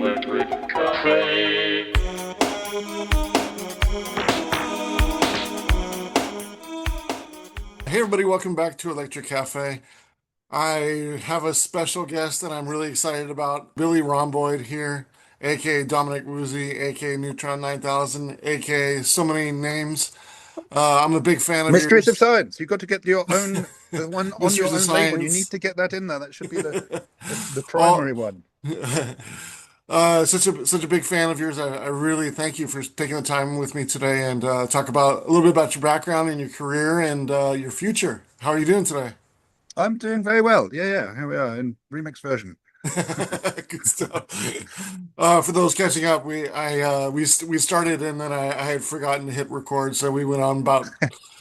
Electric Cafe. Hey everybody, welcome back to Electric Cafe. I have a special guest that I'm really excited about. Billy Romboyd here, aka Dominic Woosey, aka Neutron 9000, aka so many names. I'm a big fan of Mysteries of yours, Science. You've got to get your own, the one on Mysteries your of own label. You need Science. to get that in there. That should be the All primary one. such a big fan of yours. I really thank you for taking the time with me today and talk about a little bit about your background and your career and your future. How are you doing today? I'm doing very well. Yeah. Here we are in remix version. Good stuff. For those catching up, we started and then I had forgotten to hit record, so we went on about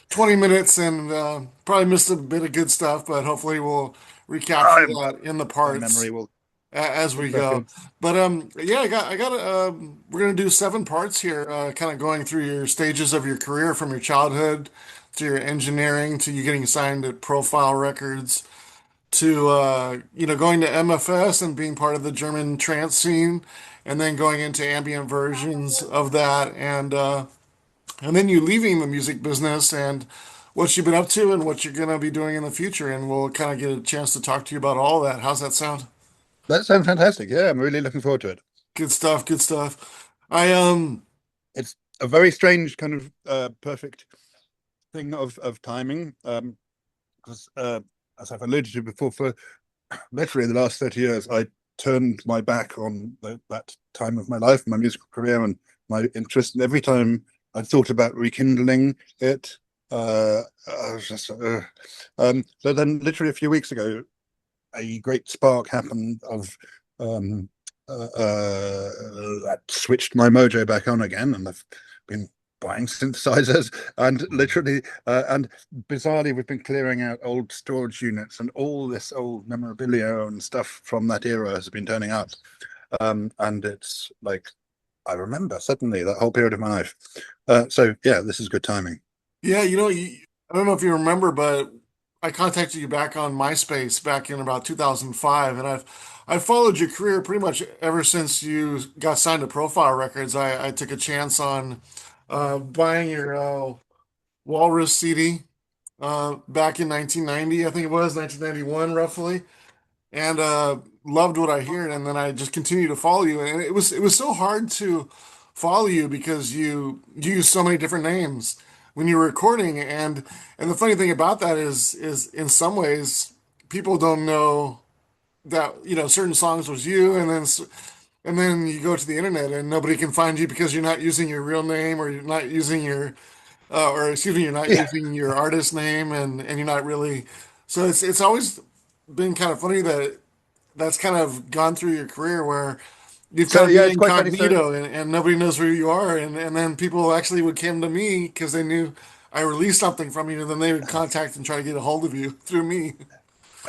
20 minutes and probably missed a bit of good stuff, but hopefully we'll recapture I, that in the my parts memory will as get we back go. in. But yeah, I got we're gonna do 7 parts here, kind of going through your stages of your career from your childhood to your engineering to you getting signed at Profile Records to going to MFS and being part of the German trance scene, and then going into ambient versions of that, and then you leaving the music business and what you've been up to and what you're gonna be doing in the future, and we'll kind of get a chance to talk to you about all that. How's that sound? That sounds fantastic. Yeah, I'm really looking forward to it. Good stuff. Good stuff. I It's a very strange kind of perfect thing of timing. Because as I've alluded to before, for literally the last 30 years, I turned my back on that time of my life, my musical career, and my interest. And every time I thought about rekindling it, I was just. So then, literally a few weeks ago, a great spark happened of um, that switched my mojo back on again, and I've been buying synthesizers and literally and bizarrely we've been clearing out old storage units, and all this old memorabilia and stuff from that era has been turning up, and it's like I remember suddenly that whole period of my life. So yeah, this is good timing. yeah, I don't know if you remember, but I contacted you back on MySpace back in about 2005, and I've followed your career pretty much ever since you got signed to Profile Records. I took a chance on buying your Walrus CD back in 1990, I think it was 1991 roughly, and loved what I hear. And then I just continued to follow you, and it was so hard to follow you because you use so many different names when you're recording. And the funny thing about that is in some ways people don't know that certain songs was you, and then you go to the internet and nobody can find you because you're not using your real name, or you're not using your or excuse me, you're not Yeah. using your artist name, and you're not really. So it's always been kind of funny that that's kind of gone through your career where you've So kind of yeah, been it's quite funny. So incognito, and nobody knows who you are, and then people actually would come to me because they knew I released something from you, and then they would contact and try to get a hold of you through me.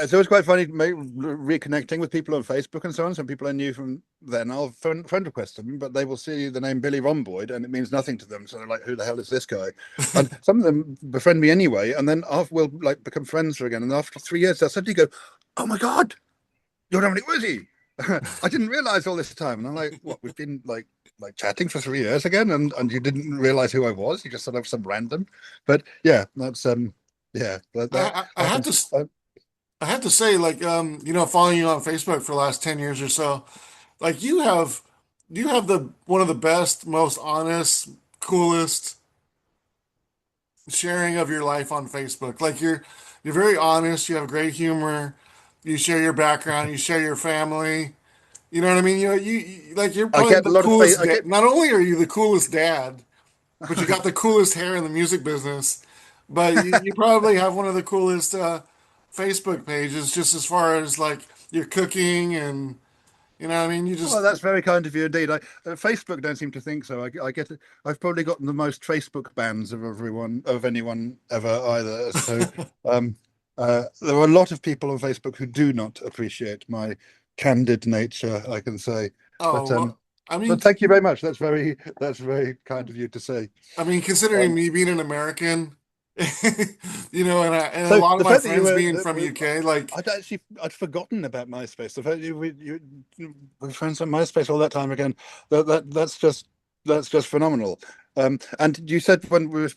it's always quite funny reconnecting with people on Facebook and so on. Some people I knew from then, I'll friend request them, but they will see the name Billy Romboyd and it means nothing to them. So they're like, who the hell is this guy? And some of them befriend me anyway. And then after we'll like become friends again. And after 3 years, they'll suddenly go, oh my God, you're Dominic Woosey. I didn't realize all this time. And I'm like, what, we've been like chatting for 3 years again, and you didn't realize who I was. You just thought I was some random. But yeah, that's yeah, that I have happens. to I have to say, like, following you on Facebook for the last 10 years or so, like you have the one of the best, most honest, coolest sharing of your life on Facebook. Like you're very honest. You have great humor. You share your background. You share your family. You know what I mean? Like you're I probably get a the lot of coolest I dad. get Not only are you the coolest dad, but you got the coolest hair in the music business. But you probably have one of the coolest Facebook pages, just as far as like your cooking and what I mean. You well, just that's very kind of you indeed. Facebook don't seem to think so. I get it. I've probably gotten the most Facebook bans of anyone ever either. So there are a lot of people on Facebook who do not appreciate my candid nature, I can say. oh But well. I mean, thank you very much. That's very kind of you to say. considering Um, me being an American. And a So lot of the my fact that you friends were, being from UK, like, I'd forgotten about MySpace. The fact you were friends on MySpace all that time again. That's just phenomenal. And you said when we were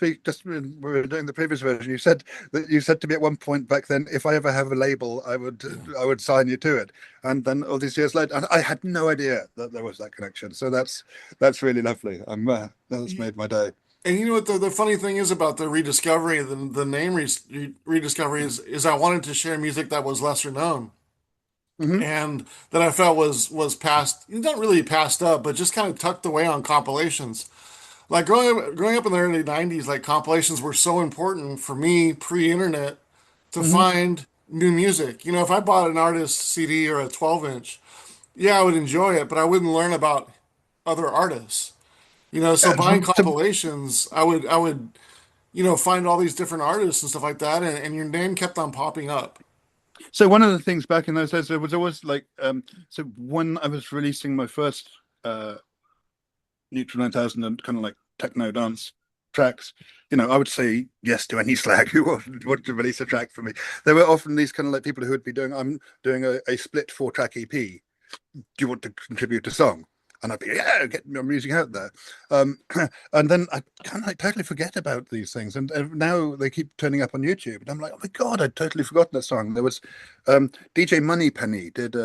when we were doing the previous version, you said to me at one point back then, if I ever have a label, I would sign you to it. And then all these years later, and I had no idea that there was that connection. So that's really lovely. That's made my day. and you know what the funny thing is about the rediscovery, the name rediscovery is I wanted to share music that was lesser known Hmm. and that I felt was passed, not really passed up, but just kind of tucked away on compilations. Like growing up in the early '90s, like compilations were so important for me pre-internet to Hmm. find new music. If I bought an artist CD or a 12-inch, yeah, I would enjoy it, but I wouldn't learn about other artists. So buying So, compilations, I would find all these different artists and stuff like that, and your name kept on popping up. so one of the things back in those days, there was always like, so when I was releasing my first uh, Neutral 9000 and kind of like techno dance tracks, I would say yes to any slag who wanted to release a track for me. There were often these kind of like people who would be I'm doing a split 4-track EP. Do you want to contribute a song? And I'd be, yeah, get my music out there. Um, and then I kind of like totally forget about these things. And now they keep turning up on YouTube. And I'm like, oh my God, I'd totally forgotten that song. There was DJ Moneypenny did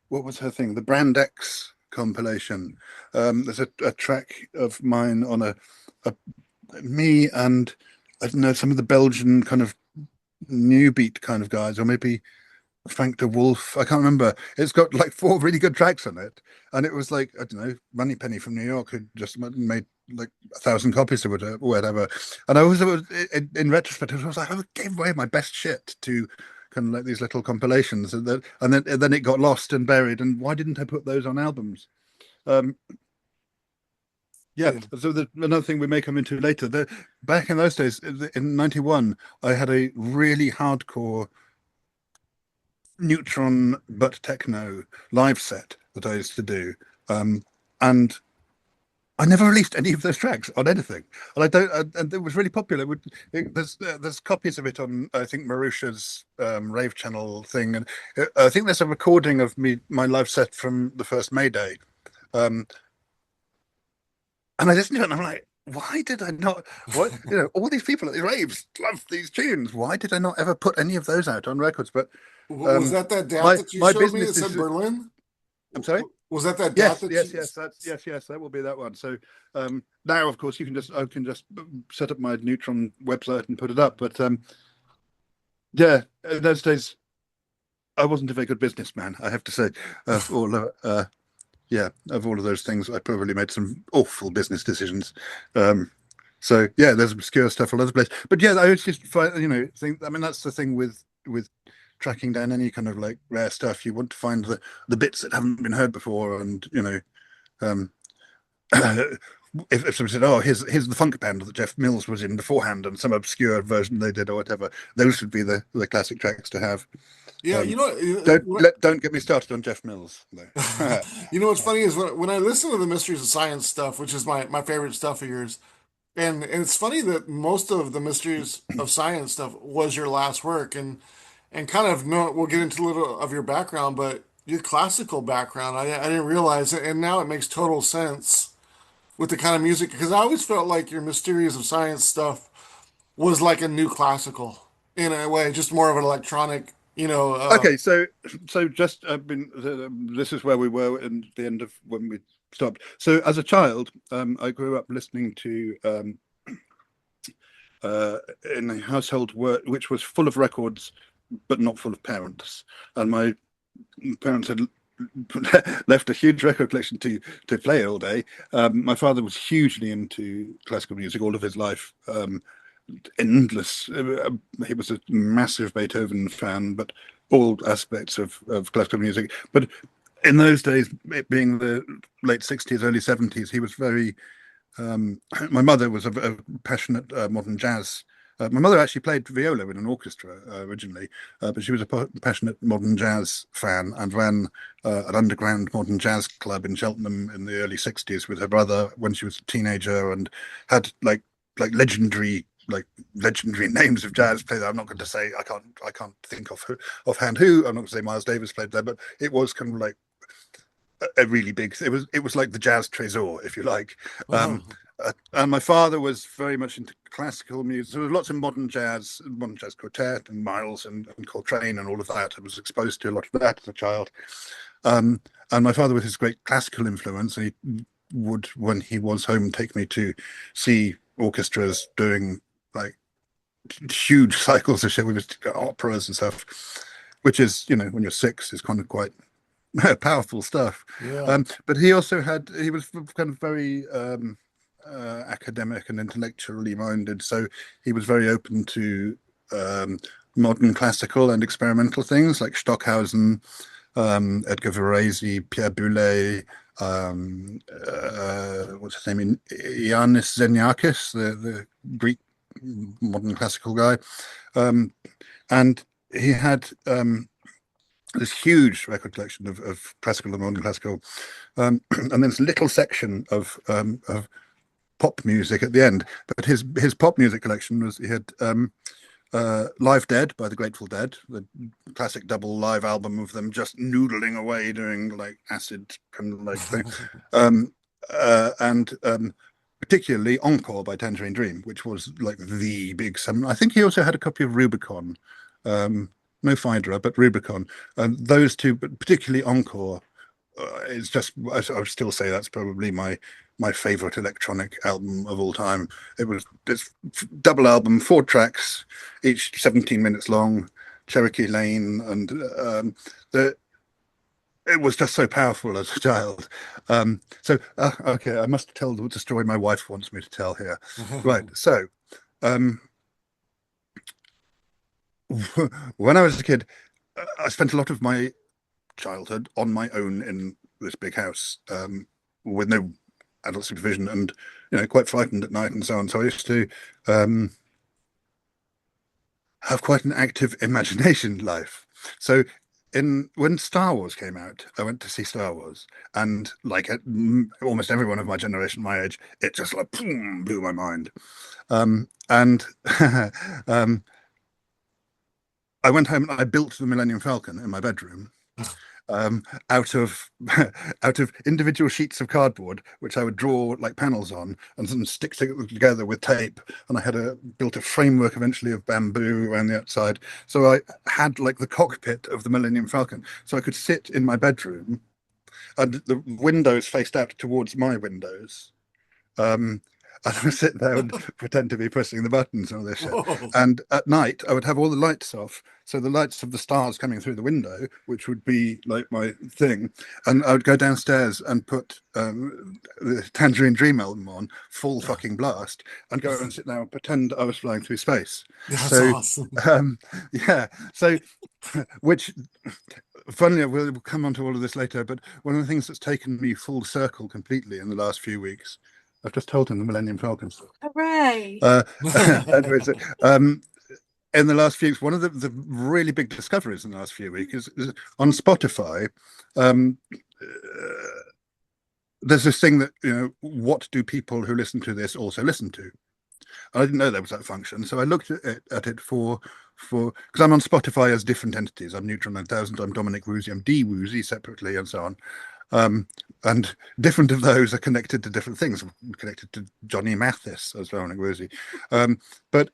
what was her thing? The Brand X compilation. There's a track of mine on a me and I don't know, some of the Belgian kind of new beat kind of guys, or maybe Frank de Wolf. I can't remember. It's got like 4 really good tracks on it, and it was like I don't know, Moneypenny from New York had just made like 1,000 copies of it or whatever. And in retrospect, I was like, I gave away my best shit to kind of like these little compilations, and then it got lost and buried. And why didn't I put those on albums? Um, yeah. Yeah. So another thing we may come into later. Back in those days, in '91, I had a really hardcore neutron but techno live set that I used to do. And I never released any of those tracks on anything, and I don't. And it was really popular. There's copies of it on I think Marusha's rave channel thing, and I think there's a recording of my live set from the first May Day. Um, and I listened to it, and I'm like, why did I not? What all these people at the raves love these tunes. Why did I not ever put any of those out on records? But Was that DAT my that you my showed me that business said is. Berlin? I'm sorry. Was that DAT Yes, that yes, you? yes, that will be that one. So now, of course, I can just set up my Neutron website and put it up. But yeah, in those days, I wasn't a very good businessman, I have to say. Of all of those things, I probably made some awful business decisions. Um, so yeah, there's obscure stuff all over the place. But yeah, I was just think. I mean, that's the thing with tracking down any kind of like rare stuff. You want to find the bits that haven't been heard before, and um, if somebody said, "Oh, here's the funk band that Jeff Mills was in beforehand," and some obscure version they did or whatever, those would be the classic tracks to have. Yeah, Um, don't get me started on Jeff Mills though. what's funny is when I listen to the Mysteries of Science stuff, which is my favorite stuff of yours, and it's funny that most of the Mysteries of Science stuff was your last work, and kind of no, we'll get into a little of your background, but your classical background, I didn't realize it, and now it makes total sense with the kind of music because I always felt like your Mysteries of Science stuff was like a new classical in a way, just more of an electronic, Okay, so just this is where we were in the end of when we stopped. So as a child, I grew up listening to in a household which was full of records, but not full of parents. And my parents had left a huge record collection to play all day. My father was hugely into classical music all of his life. Endless. He was a massive Beethoven fan, but all aspects of classical music. But in those days, it being the late 60s, early 70s, he was very. My mother was a passionate modern jazz. My mother actually played viola in an orchestra originally, but she was a passionate modern jazz fan and ran an underground modern jazz club in Cheltenham in the early 60s with her brother when she was a teenager and had like legendary like legendary names of jazz players. I'm not going to say, I can't think of offhand who. I'm not going to say Miles Davis played there, but it was kind of like a really big. It was like the jazz trésor, if you like. Oh, And my father was very much into classical music. There was lots of modern jazz quartet, and Miles and Coltrane and all of that. I was exposed to a lot of that as a child. Um, and my father, with his great classical influence, and he would, when he was home, take me to see orchestras doing like huge cycles of shit with operas and stuff, which is, you know, when you're 6, is kind of quite powerful stuff. yeah. But he also he was kind of very academic and intellectually minded, so he was very open to modern classical and experimental things like Stockhausen, Edgar Varese, Pierre Boulez, what's his name, Ioannis Xeniakis, the Greek modern classical guy, and he had this huge record collection of classical and modern classical, and then this little section of pop music at the end. But his pop music collection was, he had Live Dead by the Grateful Dead, the classic double live album of them just noodling away doing like acid kind of like thing, and particularly Encore by Tangerine Dream, which was like the big seven. I think he also had a copy of Rubicon, no Phaedra, but Rubicon. Those two, but particularly Encore, it's just, I would still say that's probably my favorite electronic album of all time. It was this double album, 4 tracks, each 17 minutes long, Cherokee Lane, and it was just so powerful as a child. Okay, I must tell the story my wife wants me to tell here. Right, so when I was a kid, I spent a lot of my childhood on my own in this big house, with no adult supervision, and you know, quite frightened at night and so on. So I used to have quite an active imagination life. So when Star Wars came out, I went to see Star Wars, and like almost everyone of my generation, my age, it just like boom, blew my mind. And I went home and I built the Millennium Falcon in my bedroom, out of out of individual sheets of cardboard, which I would draw like panels on and then stick together with tape. And I had built a framework eventually of bamboo around the outside. So I had like the cockpit of the Millennium Falcon. So I could sit in my bedroom, and the windows faced out towards my windows. And I would sit there and pretend to be pressing the buttons and all this shit. Whoa. And at night, I would have all the lights off. So the lights of the stars coming through the window, which would be like my thing. And I would go downstairs and put the Tangerine Dream album on full fucking blast and go and sit there and pretend I was flying through space. That's So, awesome. yeah. So, which, funnily, we'll come on to all of this later, but one of the things that's taken me full circle completely in the last few weeks, I've just told him the Millennium Falcon story. Hooray! Anyways, in the last few weeks, one of the really big discoveries in the last few weeks is on Spotify. There's this thing that, you know, what do people who listen to this also listen to? I didn't know there was that function, so I looked at it for because I'm on Spotify as different entities. I'm Neutron 9000, I'm Dominic Woosey, I'm D Woosey separately, and so on. And different of those are connected to different things. I'm connected to Johnny Mathis as Dominic Woosey. But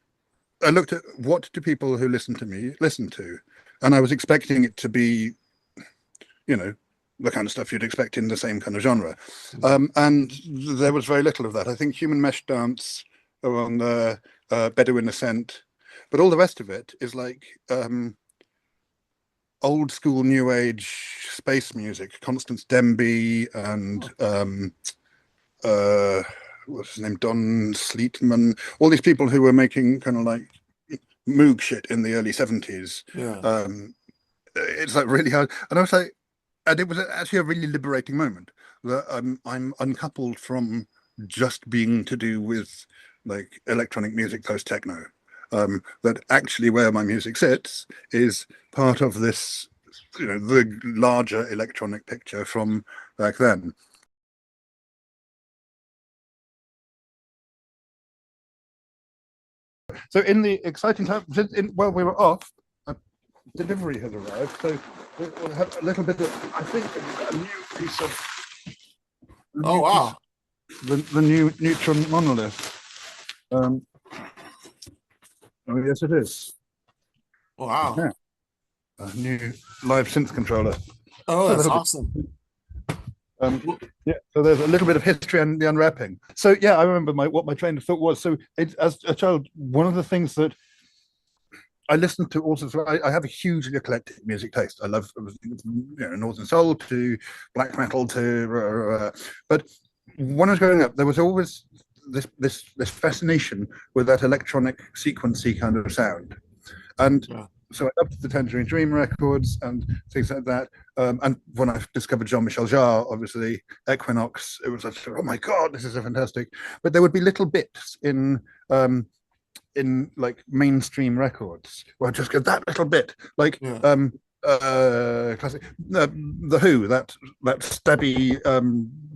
I looked at what do people who listen to me listen to, and I was expecting it to be, you know, the kind of stuff you'd expect in the same kind of genre. And there was very little of that. I think Human Mesh Dance are on the Bedouin Ascent, but all the rest of it is like old school new age space music. Constance Demby and what's his name, Don Sleetman, all these people who were making kind of like Moog shit in the early 70s. Yeah. It's like really hard, and I was like, and it was actually a really liberating moment that I'm uncoupled from just being to do with like electronic music post techno. That actually where my music sits is part of this, you know, the larger electronic picture from back then. So in the exciting time, while we were off, a delivery has arrived. So we'll have a little bit of, I think, a new piece of. Oh wow! The new neutron monolith. Oh yes, it is. Wow! Yeah, a new live synth controller. Oh, A that's little bit. awesome. Yeah, so there's a little bit of history and the unwrapping. So yeah, I remember what my train of thought was. So as a child, one of the things that I listened to also, so I have a hugely eclectic music taste. I love, Northern Soul to black metal to, but when I was growing up, there was always this fascination with that electronic sequency kind of sound, and Yeah. so I loved the Tangerine Dream records and things like that. And when I discovered Jean-Michel Jarre, obviously Equinox, it was like, oh my god, this is so fantastic. But there would be little bits in like mainstream records where I just go that little bit, like Yeah. classic the Who, that stabby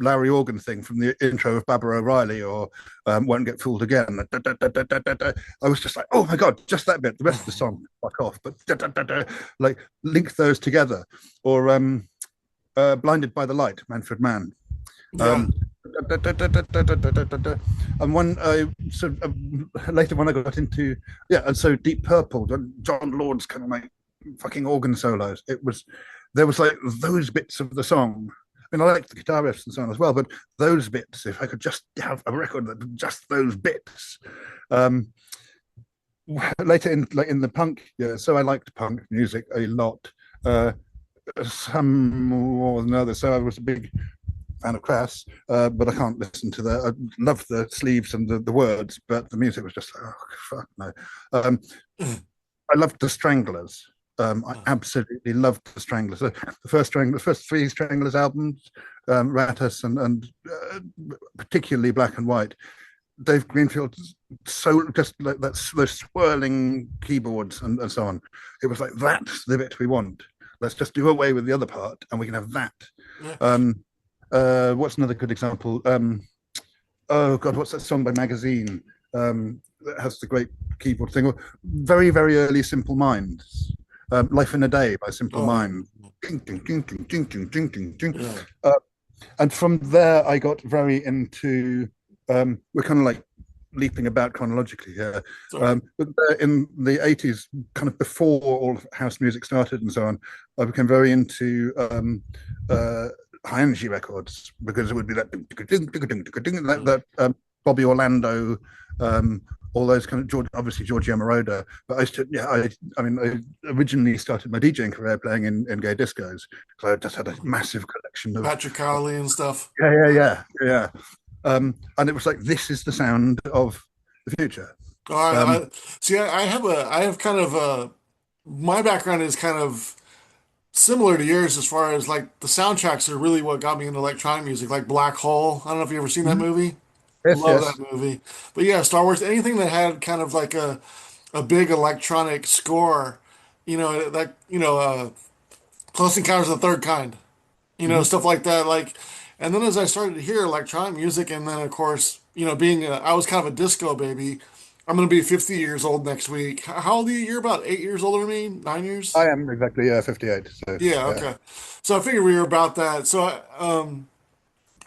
Larry Organ thing from the intro of Baba O'Reilly, or Won't Get Fooled Again. I was just like, oh my god, just that bit. The rest of the song, fuck off. But like link those together, or Blinded by the Light, Manfred Mann. Yeah. And when I later when I got into and so Deep Purple, John Lord's kind of like fucking organ solos. There was like those bits of the song. I mean, I like the guitar riffs and so on as well, but those bits, if I could just have a record that just those bits. Later in the punk, so I liked punk music a lot. Some more than others. So I was a big fan of Crass, but I can't listen to that. I love the sleeves and the words, but the music was just oh fuck no. I loved the Stranglers. I absolutely loved the Stranglers. The first three Stranglers albums, Ratus and particularly Black and White. Dave Greenfield, so just like those swirling keyboards and so on. It was like that's the bit we want. Let's just do away with the other part, and we can have that. What's another good example? Oh god, what's that song by Magazine that has the great keyboard thing? Very, very early Simple Minds. Life in a Day by Simple Minds. And from there, I got very into. We're kind of like leaping about chronologically here. But in the 80s, kind of before all of house music started and so on, I became very into high energy records, because it would be that Bobby Orlando, all those kind of obviously Giorgio Moroder. But I used to, I mean, I originally started my DJing career playing in gay discos, so I just had a massive collection of Patrick Cowley and stuff. Yeah. And it was like, this is the sound of the future. I have kind of my background is kind of similar to yours as far as like the soundtracks are really what got me into electronic music, like Black Hole. I don't know if you ever seen that movie. Love that movie. But yeah, Star Wars, anything that had kind of like a big electronic score, Close Encounters of the Third Kind, stuff like that. Like, and then as I started to hear electronic music, and then of course, I was kind of a disco baby. I'm going to be 50 years old next week. How old are you? You're about 8 years older than me, 9 years? I am exactly 58. So Yeah, okay. So I figured we were about that.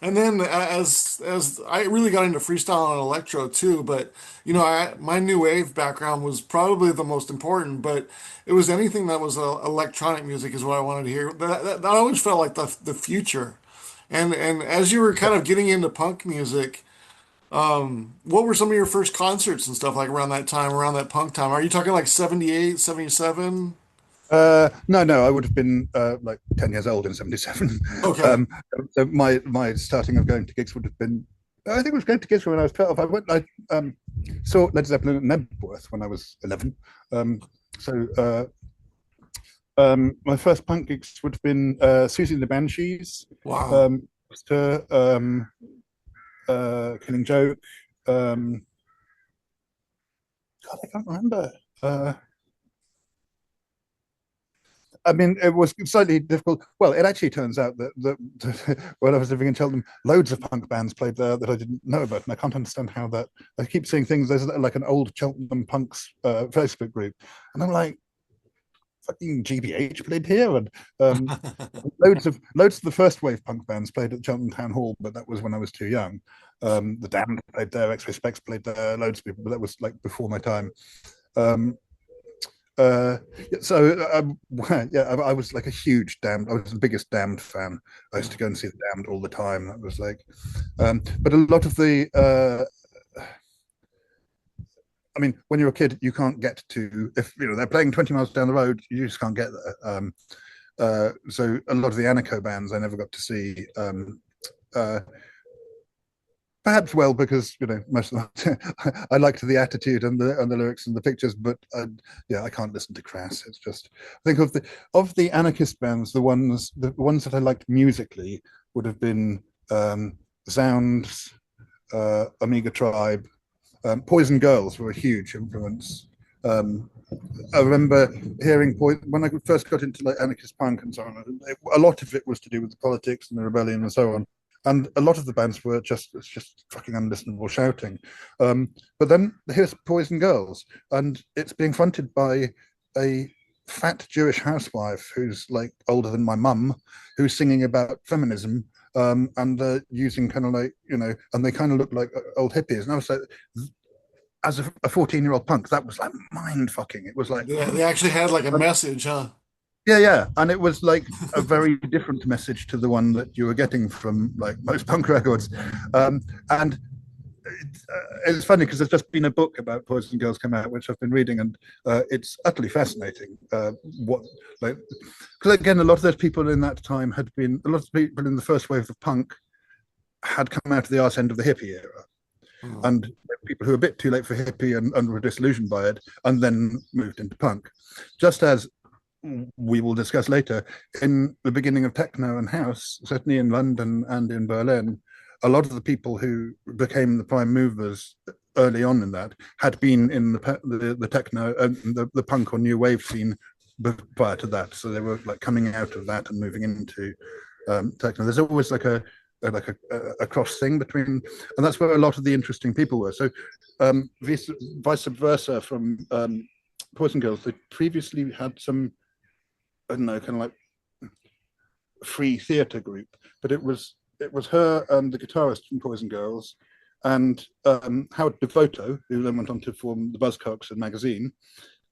And then as I really got into freestyle and electro too, but my new wave background was probably the most important, but it was anything that was electronic music is what I wanted to hear. That always felt like the future. And as you were kind of getting into punk music, what were some of your first concerts and stuff like around that time, around that punk time? Are you talking like 78, 77? No, I would have been like 10 years old in 77. Okay. So my starting of going to gigs would have been, I think I was going to gigs when I was 12. I saw Led Zeppelin at Nebworth when I was 11. My first punk gigs would have been Susie and the Banshees, Wow. Killing Joke. God, I can't remember. I mean, it was slightly difficult. Well, it actually turns out that when I was living in Cheltenham, loads of punk bands played there that I didn't know about, and I can't understand how that. I keep seeing things. There's like an old Cheltenham punks Facebook group, and I'm like, fucking GBH played here, and um, loads of the first wave punk bands played at Cheltenham Town Hall, but that was when I was too young. The Damned played there, X-Ray Specs played there, loads of people, but that was like before my time. Um, so yeah, I was like a huge Damned. I was the biggest Damned fan. I used to go and see the Damned all the time. That was like, but a lot of the I mean, when you're a kid, you can't get to, if you know they're playing 20 miles down the road, you just can't get there. So a lot of the Anarcho bands I never got to see. Uh, Perhaps well because most of the I liked the attitude and the lyrics and the pictures, but yeah, I can't listen to Crass. It's just I think of the anarchist bands, the ones that I liked musically would have been Sounds, Amiga Tribe, Poison Girls were a huge influence. Um, I remember hearing when I first got into like anarchist punk and so on. A lot of it was to do with the politics and the rebellion and so on. And a lot of the bands were it's just fucking unlistenable shouting. But then here's Poison Girls, and it's being fronted by a fat Jewish housewife who's like older than my mum, who's singing about feminism. And using kind of like and they kind of look like old hippies, and I was like, as a 14-year-old punk, that was like mind fucking. It was like, They actually had like a message, huh? yeah, yeah, and it was like a very different message to the one that you were getting from like most punk records. And it's funny because there's just been a book about Poison Girls come out, which I've been reading, and it's utterly fascinating. What like because again, a lot of those people in that time a lot of people in the first wave of punk had come out of the arse end of the hippie era, Hmm. and people who were a bit too late for hippie and were disillusioned by it, and then moved into punk. Just as we will discuss later, in the beginning of techno and house, certainly in London and in Berlin, a lot of the people who became the prime movers early on in that had been in the techno and the punk or new wave scene prior to that. So they were like coming out of that and moving into techno. There's always like a cross thing between, and that's where a lot of the interesting people were. So vice versa from Poison Girls, they previously had some, I don't know, kind of like free theatre group, but it was her and the guitarist from Poison Girls and Howard Devoto, who then went on to form the Buzzcocks and magazine,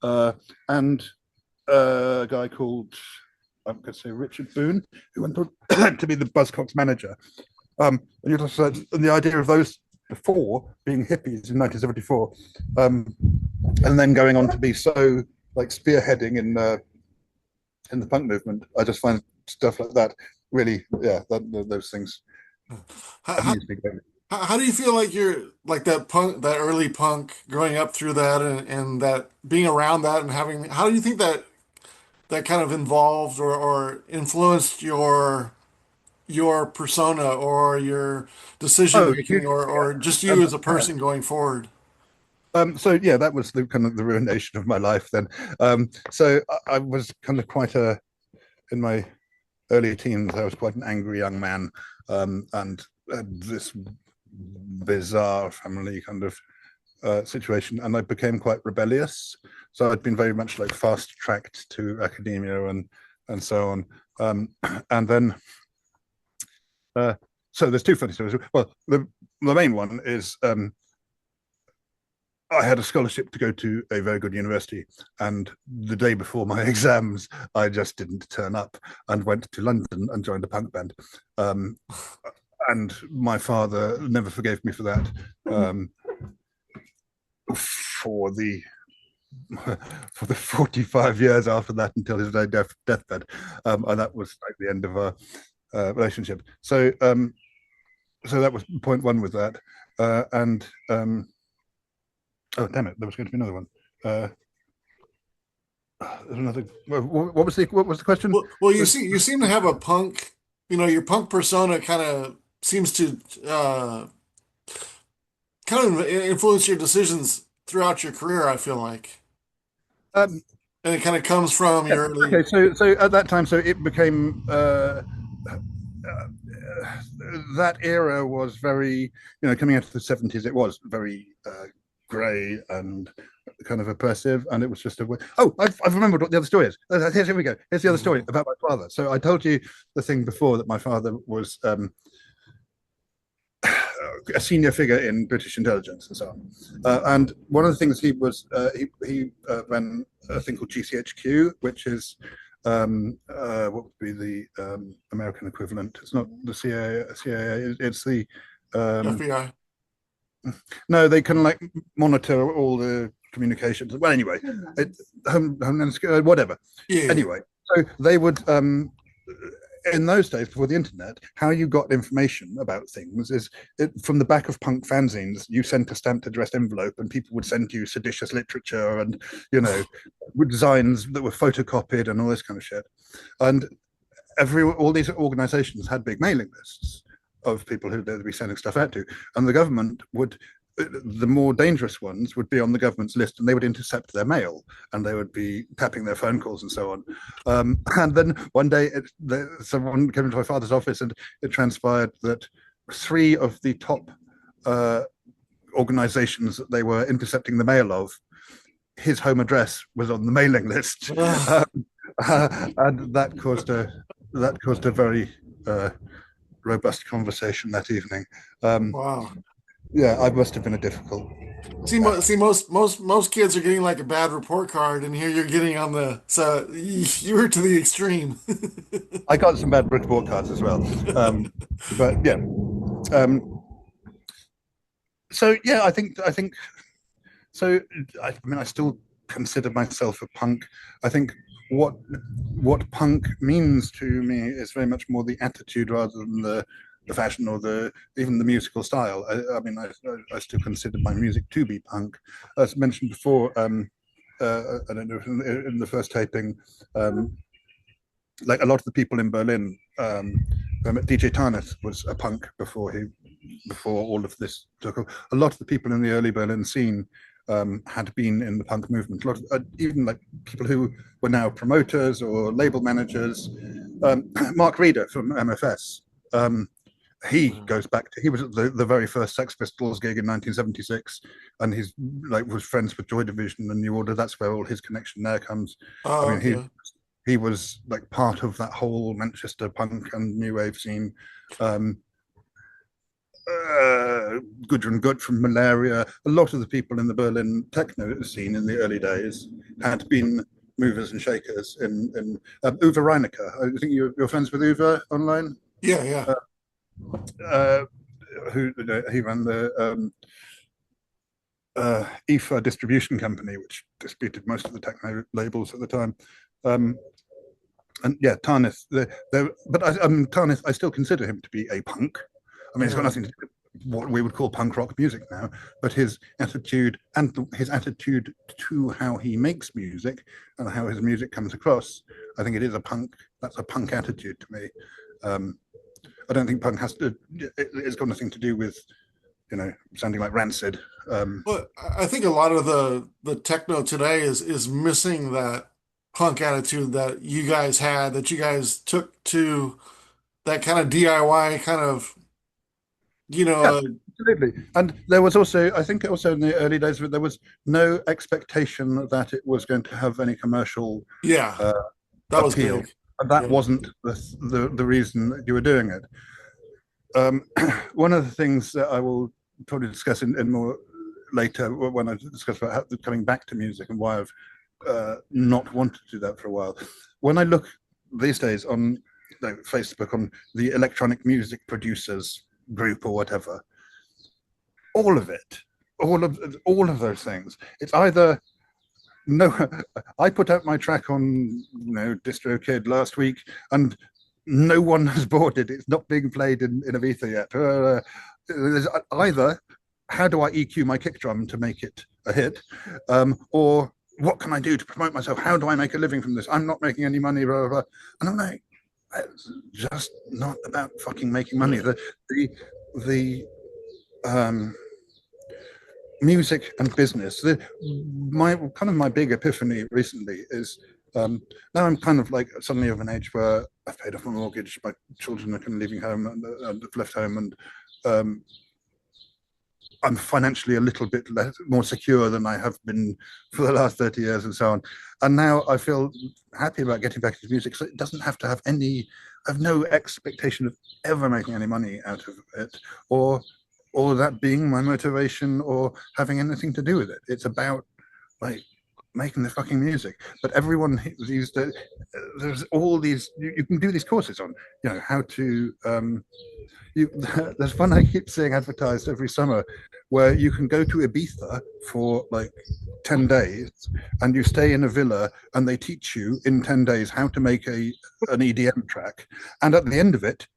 and a guy called, I'm going to say Richard Boone, who went on to be the Buzzcocks manager. And the idea of those before being hippies in 1974, and then going on to be so like spearheading in the punk movement. I just find stuff like that really, yeah, those things How, how amuse me greatly. how do you feel like you're like that early punk growing up through that and that being around that and having how do you think that kind of involved or influenced your persona or your decision Oh, making hugely, or just yeah. you as a person going forward? So yeah, that was the kind of the ruination of my life then. So I was kind of in my early teens, I was quite an angry young man, and this bizarre family kind of situation, and I became quite rebellious. So I'd been very much like fast tracked to academia and so on. And then so there's two funny stories. Well, the main one is I had a scholarship to go to a very good university, and the day before my exams, I just didn't turn up and went to London and joined a punk band. Um, and my father never forgave me for that. For the for the 45 years after that until his very deathbed, and that was like the end of our relationship. So that was point one with that, and oh damn it, there was going to be another one. Another. What was the question? Well, you seem to have a punk, your punk persona kind of seems to kind of influence your decisions throughout your career, I feel like. Um, And it kind of comes from Yeah. your early. Okay, so at that time, so it became that era was very, coming out of the 70s, it was very grey and kind of oppressive, and it was just I've remembered what the other story is. Here we go. Here's the other story about my father. So I told you the thing before that my father was a senior figure in British intelligence and so on. And one of the things he was, he ran a thing called GCHQ, which is what would be the American equivalent? It's not the CIA, it's the FBI. no, they can like monitor all the communications. Well, anyway, whatever. Yeah. Anyway, so they would in those days before the internet, how you got information about things is from the back of punk fanzines. You sent a stamped addressed envelope, and people would send you seditious literature and designs that were photocopied and all this kind of shit. And all these organizations had big mailing lists of people who they'd be sending stuff out to, and the government would. The more dangerous ones would be on the government's list, and they would intercept their mail, and they would be tapping their phone calls and so on. And then one day, someone came into my father's office, and it transpired that 3 of the top organizations that they were intercepting the mail of, his home address was on the mailing list, and that caused a very robust conversation that evening. Wow. Yeah, I must have been a difficult. See, most kids are getting like a bad report card, and here you're getting on the. So you were to the extreme. I got some bad report cards as well, but yeah. So yeah, I think. So I mean, I still consider myself a punk. I think what punk means to me is very much more the attitude rather than the fashion or even the musical style. I mean, I still consider my music to be punk. As mentioned before, I don't know, in the first taping, like a lot of the people in Berlin, DJ Tarnith was a punk before all of this took off. A lot of the people in the early Berlin scene had been in the punk movement. A lot of, even like people who were now promoters or label managers. Mark Reeder from MFS. He goes back to, he was at the very first Sex Pistols gig in 1976, and he's like was friends with Joy Division and New Order. That's where all his connection there comes. I mean, Okay. he was like part of that whole Manchester punk and new wave scene. Gudrun Gut from Malaria. A lot of the people in the Berlin techno scene in the early days had been movers and shakers. In Uwe Reinecker, I think you're friends with Uwe online. Yeah. Who he ran the IFA distribution company, which distributed most of the techno labels at the time. And yeah, Tarnith. But Tarnith, I still consider him to be a punk. I mean, it's got nothing to do with what we would call punk rock music now, but his attitude to how he makes music and how his music comes across, I think it is a punk. That's a punk attitude to me. I don't think punk it's got nothing to do with, sounding like Rancid. But I think a lot of the techno today is missing that punk attitude that you guys had, that you guys took to that kind of DIY kind of, Yeah, absolutely. And there was also, I think also in the early days, there was no expectation that it was going to have any commercial yeah, that was appeal. big. And that Yeah. wasn't the reason that you were doing it. One of the things that I will probably discuss in more later when I discuss about coming back to music and why I've not wanted to do that for a while. When I look these days on Facebook on the electronic music producers group or whatever, all of those things, it's either no, I put out my track on DistroKid last week and no one has bought it. It's not being played in Ibiza yet. There's either how do I EQ my kick drum to make it a hit, or what can I do to promote myself? How do I make a living from this? I'm not making any money, blah, blah, blah. And I'm like, it's just not about fucking making money. music and business. My big epiphany recently is now I'm kind of like suddenly of an age where I've paid off my mortgage, my children are kind of leaving home and have left home, and um, I'm financially a little bit more secure than I have been for the last 30 years and so on. And now I feel happy about getting back into music. So it doesn't have to have I have no expectation of ever making any money out of it, or that being my motivation or having anything to do with it. It's about like making the fucking music. But everyone these days, there's all these, you can do these courses on, how to, there's one I keep seeing advertised every summer where you can go to Ibiza for like 10 days and you stay in a villa and they teach you in 10 days how to make an EDM track. And at the end of it,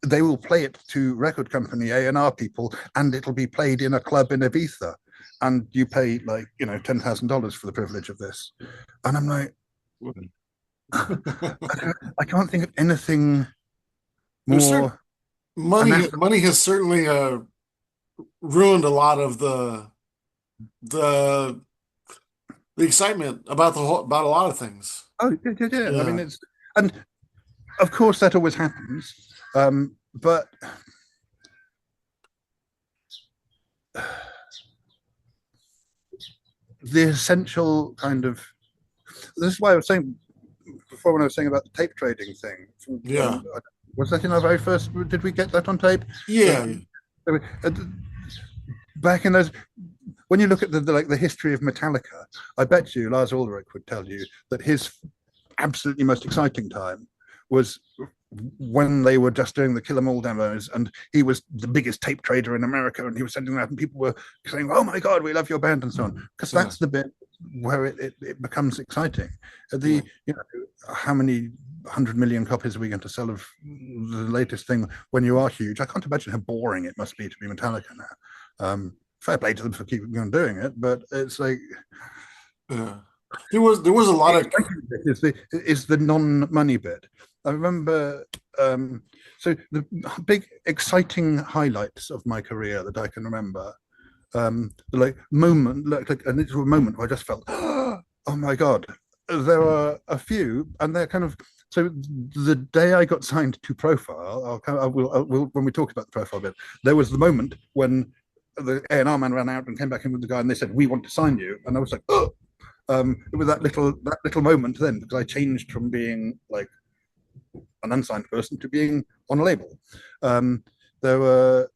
they will play it to record company A&R people and it'll be played in a club in Ibiza. And you pay like, $10,000 for the privilege of this. And I'm like, I can't think of anything more. Money has certainly ruined a lot of the excitement about about a lot of things. Oh yeah. I mean, and of course that always happens, but the essential kind of, this is why I was saying before when I was saying about the tape trading thing. Yeah. Was that in our very first? Did we get that on tape? Yeah. Back in those, when you look at the history of Metallica, I bet you Lars Ulrich would tell you that his absolutely most exciting time was when they were just doing the Kill 'Em All demos, and he was the biggest tape trader in America, and he was sending them out, and people were saying, "Oh my God, we love your band," and so on, because that's the bit where it becomes exciting. How many 100 million copies are we going to sell of the latest thing when you are huge? I can't imagine how boring it must be to be Metallica now. Fair play to them for keeping on doing it, but it's like there was a lot of is the non-money bit. I remember so the big exciting highlights of my career that I can remember, like moment, like an initial moment where I just felt, oh my God. There are a few, and they're kind of, so the day I got signed to Profile, I will when we talk about the Profile bit, there was the moment when the A&R man ran out and came back in with the guy, and they said, "We want to sign you," and I was like, "Oh!" It was that little moment then, because I changed from being like an unsigned person to being on a label. There were.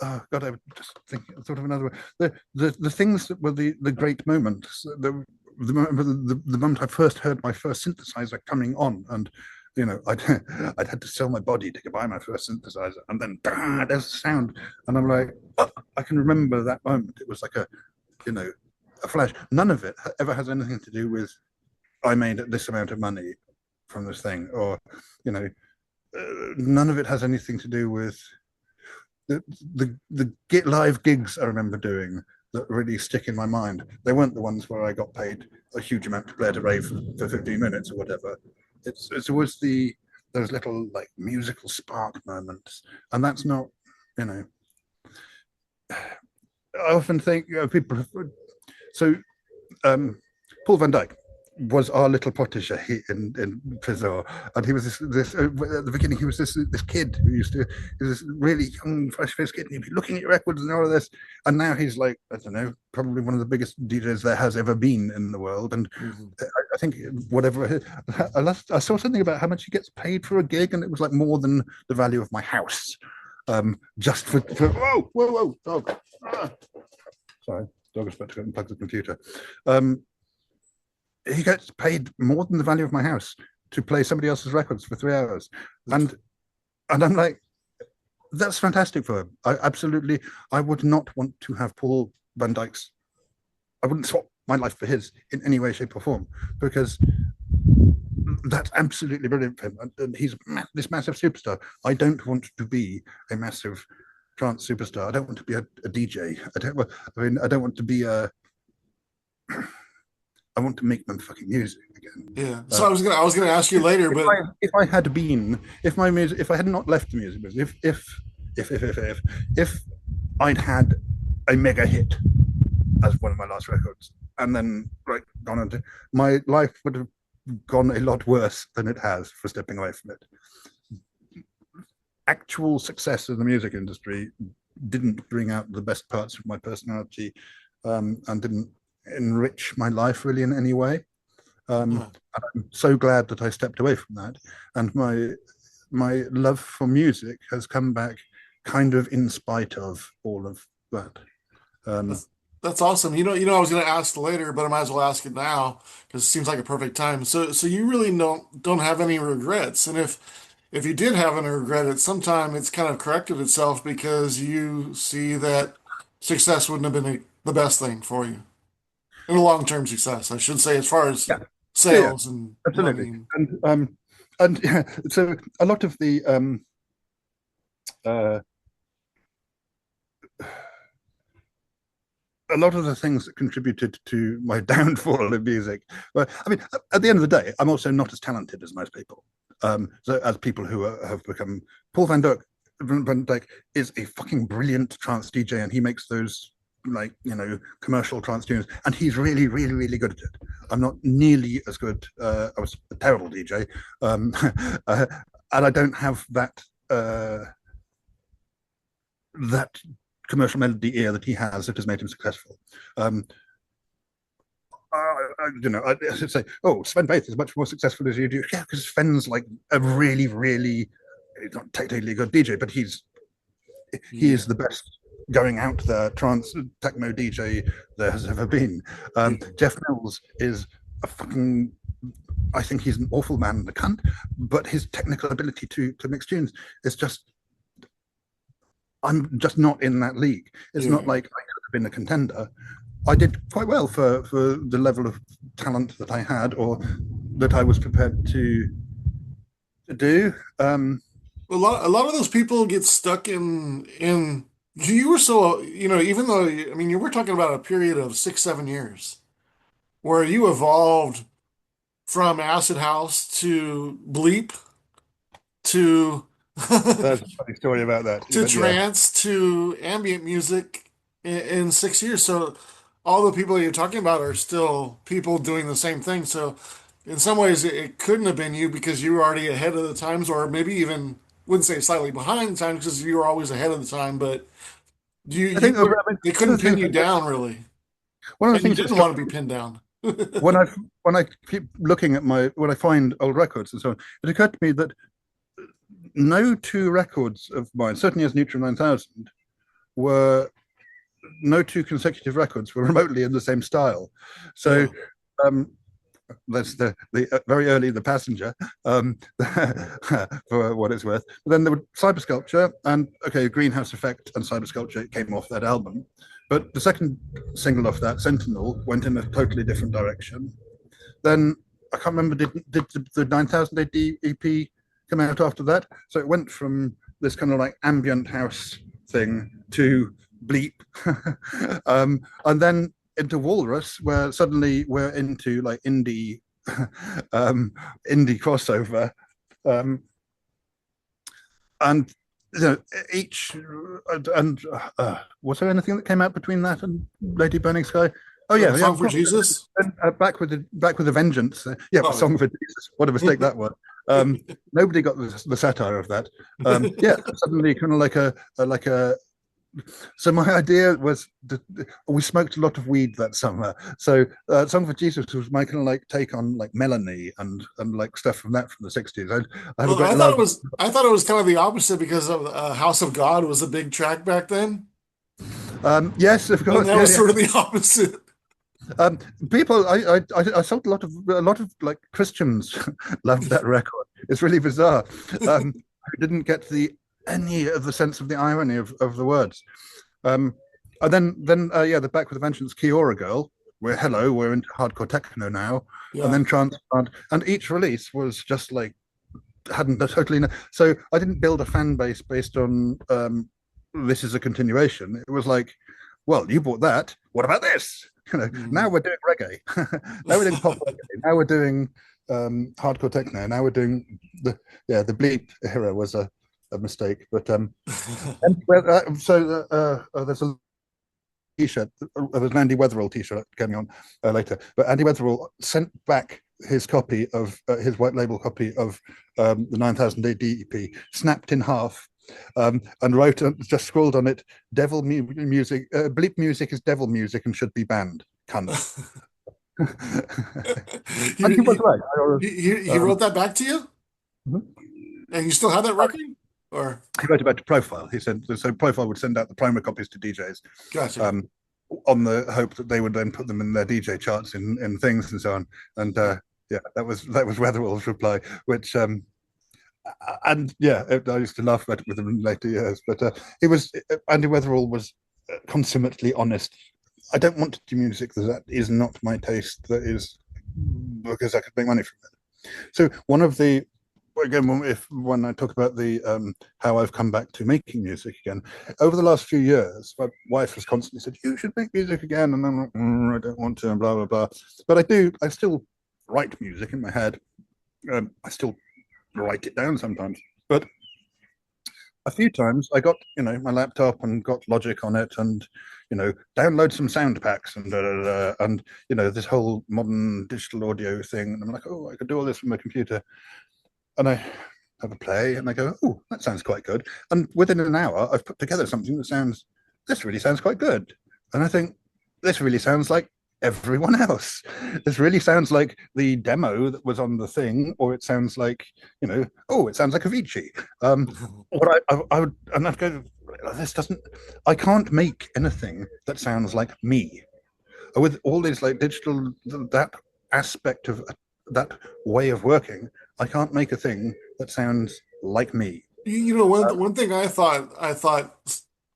Oh God, I would just think sort of another way. The things that were the great moments. The moment I first heard my first synthesizer coming on, and I'd had to sell my body to buy my first synthesizer, and then there's the sound, and I'm like, oh, I can remember that moment. It was like a flash. None of it ever has anything to do with I made this amount of money from this thing, or none of it has anything to do with the Get Live gigs I remember doing that really stick in my mind. They weren't the ones where I got paid a huge amount to play at a rave for 15 minutes or whatever. It's always those little like musical spark moments, and that's not, I often think people. So Paul van Dyk was our little protege in Tresor, and he was this at the beginning. He was this kid who he was this really young, fresh-faced kid, and he'd be looking at your records and all of this. And now he's like, I don't know, probably one of the biggest DJs there has ever been in the world. And I think whatever I saw something about how much he gets paid for a gig, and it was like more than the value of my house, just for whoa, dog. Sorry, dog was about to unplug the computer. He gets paid more than the value of my house to play somebody else's records for 3 hours. And I'm like, that's fantastic for him. I would not want to have Paul van Dyk's, I wouldn't swap my life for his in any way, shape or form, because that's absolutely brilliant for him. And he's this massive superstar. I don't want to be a massive trance superstar. I don't want to be a DJ. I don't want to be a, I want to make them fucking music again. Yeah. So I was gonna ask you later, but if I had not left the music business, if I'd had a mega hit as one of my last records, and then like gone into my life would have gone a lot worse than it has for stepping away from it. Actual success in the music industry didn't bring out the best parts of my personality, and didn't enrich my life really in any way. And I'm so glad that I stepped away from that, and my love for music has come back kind of in spite of all of that. That's awesome. I was going to ask later, but I might as well ask it now because it seems like a perfect time. So you really don't have any regrets, and if you did have any regret at some time, it's kind of corrected itself because you see that success wouldn't have been the best thing for you in a long-term success, I should say, as far as Yeah, yeah, sales and absolutely. money. And yeah, so a lot of the uh, a lot of the things that contributed to my downfall in music. Well, I mean, at the end of the day, I'm also not as talented as most people. So as people who have become Paul Van Dyk is a fucking brilliant trance DJ, and he makes those like commercial trance tunes, and he's really, really, really good at it. I'm not nearly as good. I was a terrible DJ, and I don't have that that commercial melody ear that he has made him successful. I should say, oh, Sven Baith is much more successful as you do. Yeah, because Sven's like a really, really, not technically good DJ, but he is the best going out there trance techno DJ there has ever been. Jeff Mills is a fucking, I think he's an awful man and a cunt, but his technical ability to mix tunes is just, I'm just not in that league. It's not like I could have been a contender. I did quite well for the level of talent that I had or that I was prepared to do. A lot of those people get stuck in. You were so, even though, I mean, you were talking about a period of 6, 7 years where you evolved from acid house to bleep to There's a funny story about that. to But yeah, trance to ambient music in 6 years. So all the people you're talking about are still people doing the same thing. So in some ways, it couldn't have been you because you were already ahead of the times, or maybe even wouldn't say slightly behind the times because you were always ahead of the time. But I think they one couldn't of the pin things you down really, one of the and you things that didn't struck want to be pinned down. when I keep looking at when I find old records and so on, it occurred to me that no two records of mine, certainly as Neutron 9000, were no two consecutive records were remotely in the same style. So that's the very early The Passenger, for what it's worth. But then there were Cyber Sculpture and Greenhouse Effect and Cyber Sculpture came off that album. But the second single off that, Sentinel, went in a totally different direction. Then I can't remember, did the 9000 AD EP come out after that? So it went from this kind of like ambient house thing to bleep, and then into Walrus, where suddenly we're into like indie, indie crossover, and each and was there anything that came out between that and Lady Burning Sky? Oh yeah, Song for Jesus. Back with a vengeance. Song for Jesus. What a mistake that was. Nobody got the satire of that. Suddenly kind of like a. So my idea was we smoked a lot of weed that summer. So Song for Jesus was my kind of like take on like Melanie and like stuff from the 60s. I have a great love. I thought it was kind of the opposite because of House of God was a big track back then. Yes, of course. And that was sort of the opposite. People, I saw a lot of like Christians loved that record. It's really bizarre. Who didn't get any of the sense of the irony of the words. And then the Back with a Vengeance Kiora Girl, we're into hardcore techno now, and then Transplant, and each release was just like hadn't totally. So I didn't build a fan base based on this is a continuation. It was like, well, you bought that. What about this? Now we're doing reggae. Now we're doing pop reggae. Now we're doing hardcore techno. Now we're doing the bleep era was a mistake, but so there's a t-shirt. There was an Andy Weatherall t-shirt going on later, but Andy Weatherall sent back his copy of his white label copy of the 9000 AD EP, snapped in half, and wrote, just scrawled on it, "Devil music, bleep music is devil music and should be banned. Cunt." And he was right. He wrote that back to you, and you still have that record, or he wrote about Profile. He said so. Profile would send out the promo copies to DJs. gotcha. On the hope that they would then put them in their DJ charts in things and so on. And yeah, that was Weatherall's reply, which and yeah, I used to laugh about it with him in later years. But Andy Weatherall was consummately honest. I don't want to do music that is not my taste. That is because I could make money from it. So one of the, again, when I talk about the how I've come back to making music again, over the last few years, my wife has constantly said, "You should make music again," and I'm like, "I don't want to," and blah blah blah. But I do. I still write music in my head. I still write it down sometimes. But a few times I got, my laptop and got Logic on it, and download some sound packs and and this whole modern digital audio thing. And I'm like, oh, I could do all this from my computer. And I have a play and I go, oh, that sounds quite good. And within an hour, I've put together something that this really sounds quite good. And I think, this really sounds like everyone else. This really sounds like the demo that was on the thing, or it sounds like, oh, it sounds like Avicii. What I would, and I'd go, I can't make anything that sounds like me. With all these like digital, that aspect of that way of working, I can't make a thing that sounds like me. One thing I thought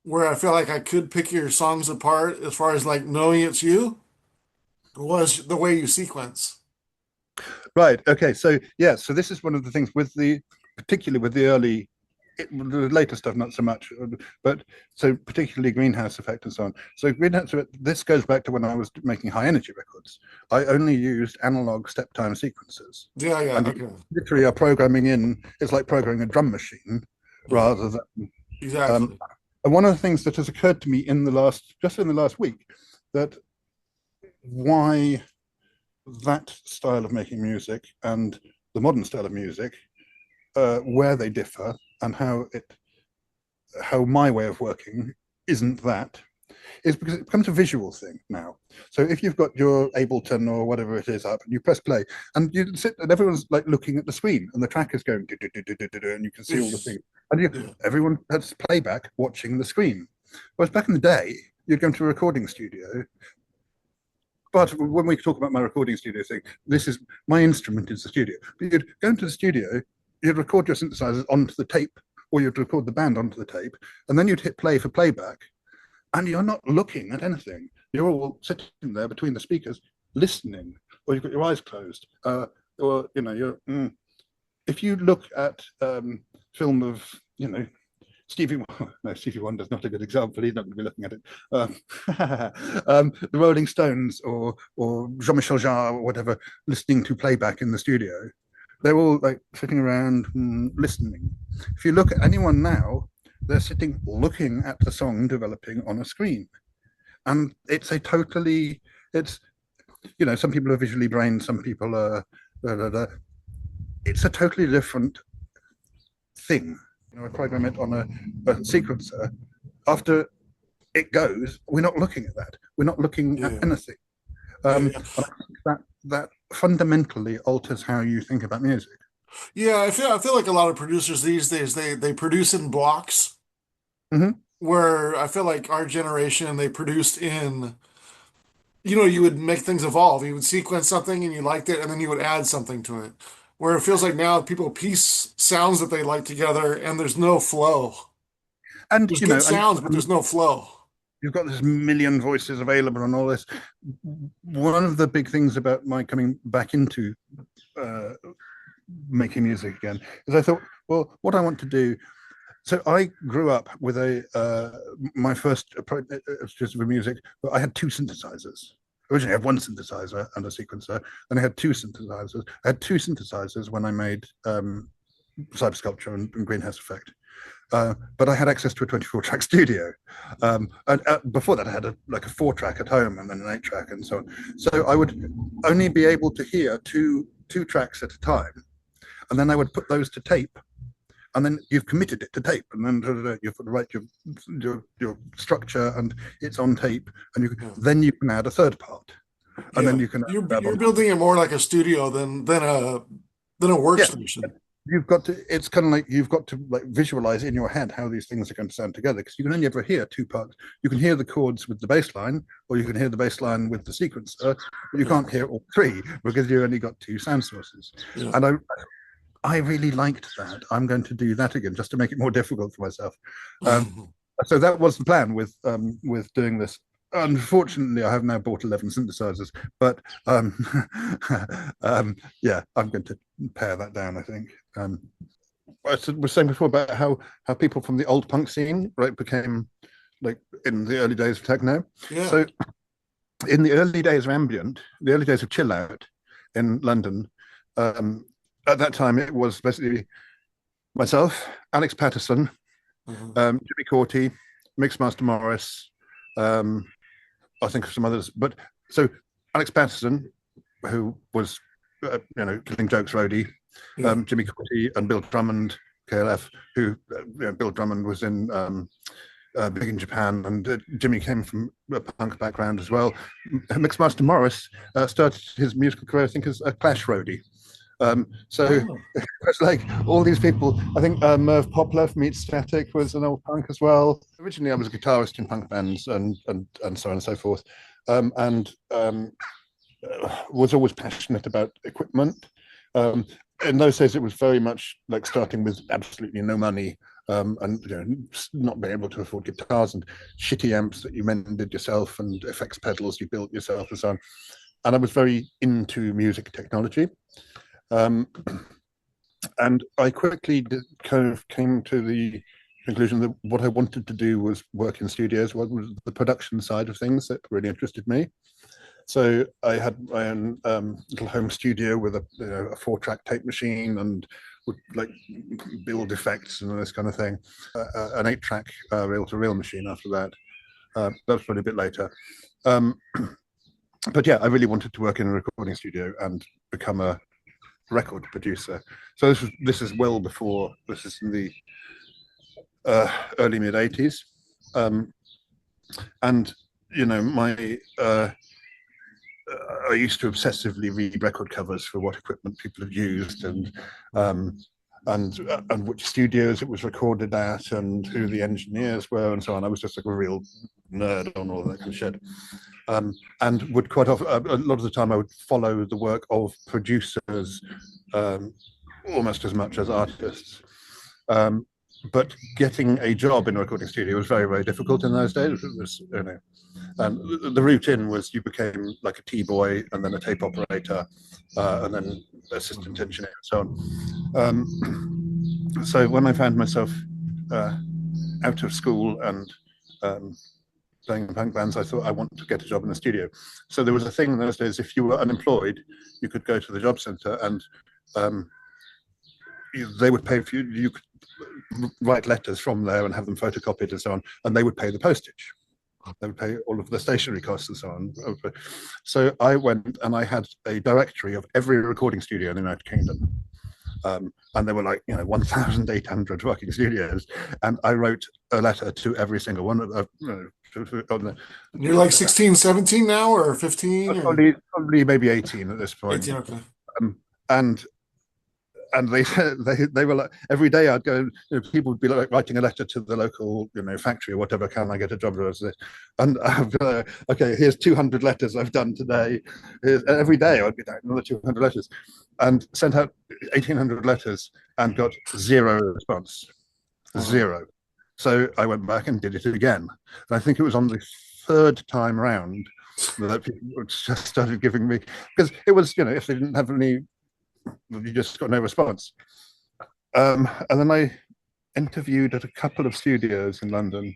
where I feel like I could pick your songs apart as far as like knowing it's you was the way you sequence. Right. Okay. So yeah. So this is one of the things particularly with the early, the later stuff, not so much, but so particularly Greenhouse Effect and so on. So Greenhouse Effect, this goes back to when I was making high energy records. I only used analog step time sequences. Yeah. And Okay. literally are programming in, it's like programming a drum machine rather than Exactly. and one of the things that has occurred to me just in the last week, that why that style of making music and the modern style of music, where they differ, and how my way of working isn't that, is because it becomes a visual thing now. So if you've got your Ableton or whatever it is up and you press play and you sit and everyone's like looking at the screen and the track is going and you can see all the things and everyone has playback watching the screen. Whereas back in the day, you'd go to a recording studio. But when we talk about my recording studio thing, my instrument is the studio. But you'd go into the studio, you'd record your synthesizers onto the tape, or you'd record the band onto the tape, and then you'd hit play for playback, and you're not looking at anything. You're all sitting there between the speakers, listening, or you've got your eyes closed, or if you look at film of Stevie Wonder's not a good example. He's not going to be looking at it. The Rolling Stones or Jean-Michel Jarre or whatever, listening to playback in the studio. They're all like sitting around listening. If you look at anyone now, they're sitting looking at the song developing on a screen. And it's some people are visually brained, some people are, it's a totally different thing. I program it on a sequencer. After it goes, we're not looking at that. We're not looking at anything. I think that fundamentally alters how you think about music. Yeah, I feel like a lot of producers these days they produce in blocks. Mm-hmm. Where I feel like our generation they produced in. You would make things evolve. You would sequence something and you liked it, and then you would add something to it. Where it feels like now people piece sounds that they like together, and there's no flow. And There's good sounds, but there's no flow. You've got this million voices available and all this. One of the big things about my coming back into making music again is I thought, well, what I want to do. So I grew up with my first approach to music. I had two synthesizers. Originally, I had one synthesizer and a sequencer, and I had two synthesizers. I had two synthesizers when I made Cyber Sculpture and Greenhouse Effect. but I had access to a 24-track studio. And before that, I had a 4-track at home and then an 8-track and so on. So I would only be able to hear two tracks at a time, and then I would put those to tape. And then you've committed it to tape, and then you've got to write your structure, and it's on tape, and then you can add a third part, and then you can. You're building it more like a studio than a workstation. Yeah. You've got to. It's kind of like you've got to visualize in your head how these things are going to sound together, because you can only ever hear two parts. You can hear the chords with the bass line, or you can hear the bass line with the sequencer, but you can't hear all three because you only got two sound sources. Yeah. And I really liked that. I'm going to do that again just to make it more difficult for myself. So that was the plan with doing this. Unfortunately, I have now bought 11 synthesizers, but yeah, I'm going to pare that down, I think. I was saying before about how people from the old punk scene, right, became like in the early days of techno. Yeah. So in the early days of ambient, the early days of chill out in London, at that time, it was basically myself, Alex Patterson, Jimmy Corti, Mixmaster Morris, I think some others. But so Alex Patterson, who was, Killing Jokes roadie, Jimmy Corti and Bill Drummond, KLF, who Bill Drummond was in big in Japan, and Jimmy came from a punk background as well. Mixmaster Morris started his musical career, I think, as a Clash roadie. It's like all these people. I think Merv Poplar from Meat Static was an old punk as well. Originally, I was a guitarist in punk bands and so on and so forth, and was always passionate about equipment. In those days, it was very much like starting with absolutely no money, and not being able to afford guitars and shitty amps that you mended yourself and effects pedals you built yourself and so on. And I was very into music technology. And I quickly kind of came to the conclusion that what I wanted to do was work in studios. What was the production side of things that really interested me. So I had my own little home studio with a 4-track tape machine, and would build effects and this kind of thing. An 8-track reel-to-reel machine after that. That was probably a bit later. But yeah, I really wanted to work in a recording studio and become a record producer. So this is well before. This is in the early mid 80s, and my I used to obsessively read record covers for what equipment people had used, and which studios it was recorded at, and who the engineers were, and so on. I was just like a real nerd on all that kind of shit. And would quite often, a lot of the time, I would follow the work of producers almost as much as artists. But getting a job in a recording studio was very, very difficult in those days. It was, the route in was you became like a T-boy, and then a tape operator, and then assistant engineer, and so on. So when I found myself out of school and playing in punk bands, I thought I want to get a job in the studio. So there was a thing in those days: if you were unemployed, you could go to the job centre, and they would pay for you. You could write letters from there and have them photocopied and so on, and they would pay the postage. They would pay all of the stationery costs and so on. So I went and I had a directory of every recording studio in the United Kingdom. And there were 1,800 working studios, and I wrote a letter to every single one of them. You're like 16, 17 now, or 15? Probably maybe 18 at this point. 18, okay. And they were like, every day I'd go, people would be writing a letter to the local, factory or whatever, can I get a job? And I'd be like, okay, here's 200 letters I've done today. Every day I'd be doing another 200 letters, and sent out 1,800 letters and got zero response. Zero. So I went back and did it again. And I think it was on the third time round that people just started giving me, because it was, if they didn't have any, you just got no response. And then I interviewed at a couple of studios in London,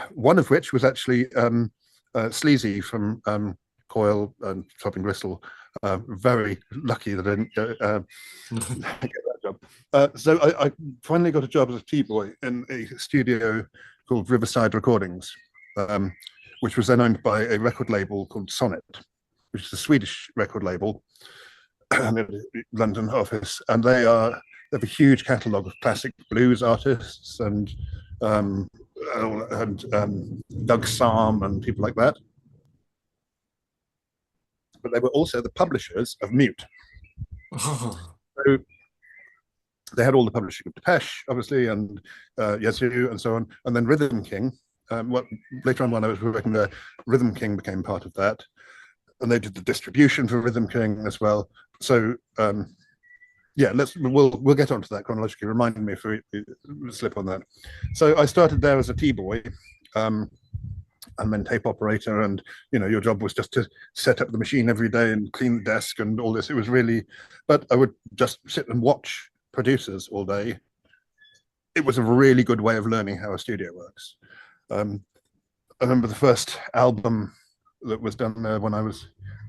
one of which was actually Sleazy from Coil and Topping Gristle. Very lucky that I didn't get that job. So I finally got a job as a T-boy in a studio called Riverside Recordings, which was then owned by a record label called Sonnet, which is a Swedish record label, London office, and they have a huge catalogue of classic blues artists and Doug Sarm and people like that. But they were also the publishers of Mute. So they had all the publishing of Depeche, obviously, and Yazoo and so on, and then Rhythm King. Later on, when I was working there, Rhythm King became part of that, and they did the distribution for Rhythm King as well. So yeah, we'll get onto that chronologically. Remind me if we slip on that. So I started there as a T-boy, and then tape operator, and your job was just to set up the machine every day and clean the desk and all this. It was really, but I would just sit and watch producers all day. It was a really good way of learning how a studio works. I remember the first album that was done when I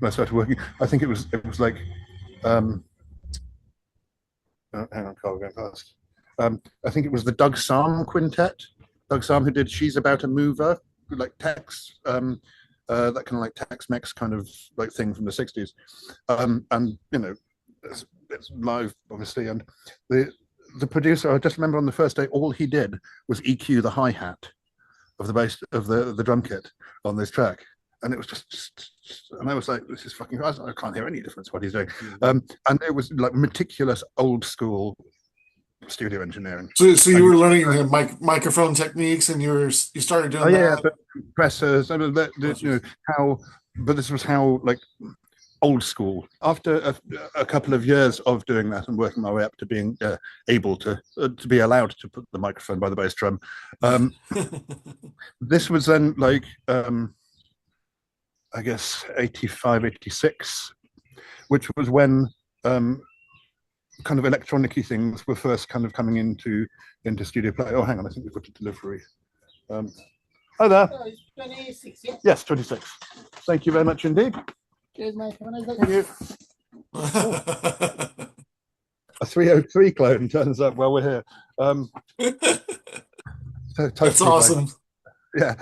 started working. I think it was like hang on, Carl, going past. I think it was the Doug Sarm Quintet. Doug Sarm, who did "She's About a Mover," like Tex, that kind of like Tex-Mex kind of like thing from the '60s, and it's live, obviously. And the producer, I just remember on the first day, all he did was EQ the hi-hat of the bass of the drum kit on this track. And it was just and I was like, this is fucking, I can't hear any difference what he's doing. And it was like meticulous old school studio engineering. So you were learning the microphone techniques, and you started doing that. Yeah, but compressors, I mean, but this was how like old school. After a couple of years of doing that and working my way up to being able to be allowed to put the microphone by the bass drum, this was then like I guess 85, 86, which was when kind of electronic-y things were first kind of coming into studio play. Oh, hang on, I think we've got a delivery. Hi there. Oh, it's 26, yeah? Yes, 26. Thank you very much indeed. Cheers, mate. Have a nice day. Thank you. A 303 clone turns up while we're here. That's awesome. Yeah.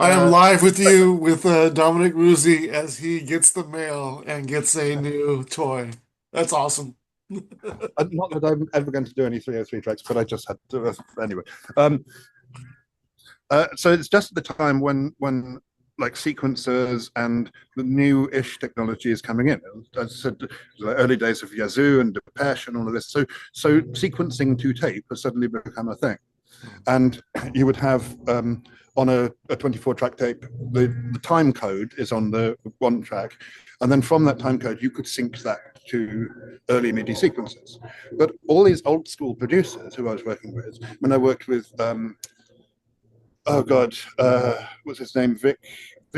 I am live with you with Dominic Woosey as he gets the mail and gets a new toy. That's awesome. Not that I'm ever going to do any 303 tracks, but I just had to anyway. So it's just at the time when like sequencers and the new-ish technology is coming in. As I said, the early days of Yazoo and Depeche and all of this. So sequencing to tape has suddenly become a thing. And you would have on a 24-track tape, the time code is on the one track, and then from that time code you could sync that to early MIDI sequences. But all these old school producers who I was working with, when I worked with oh god, what's his name, Vic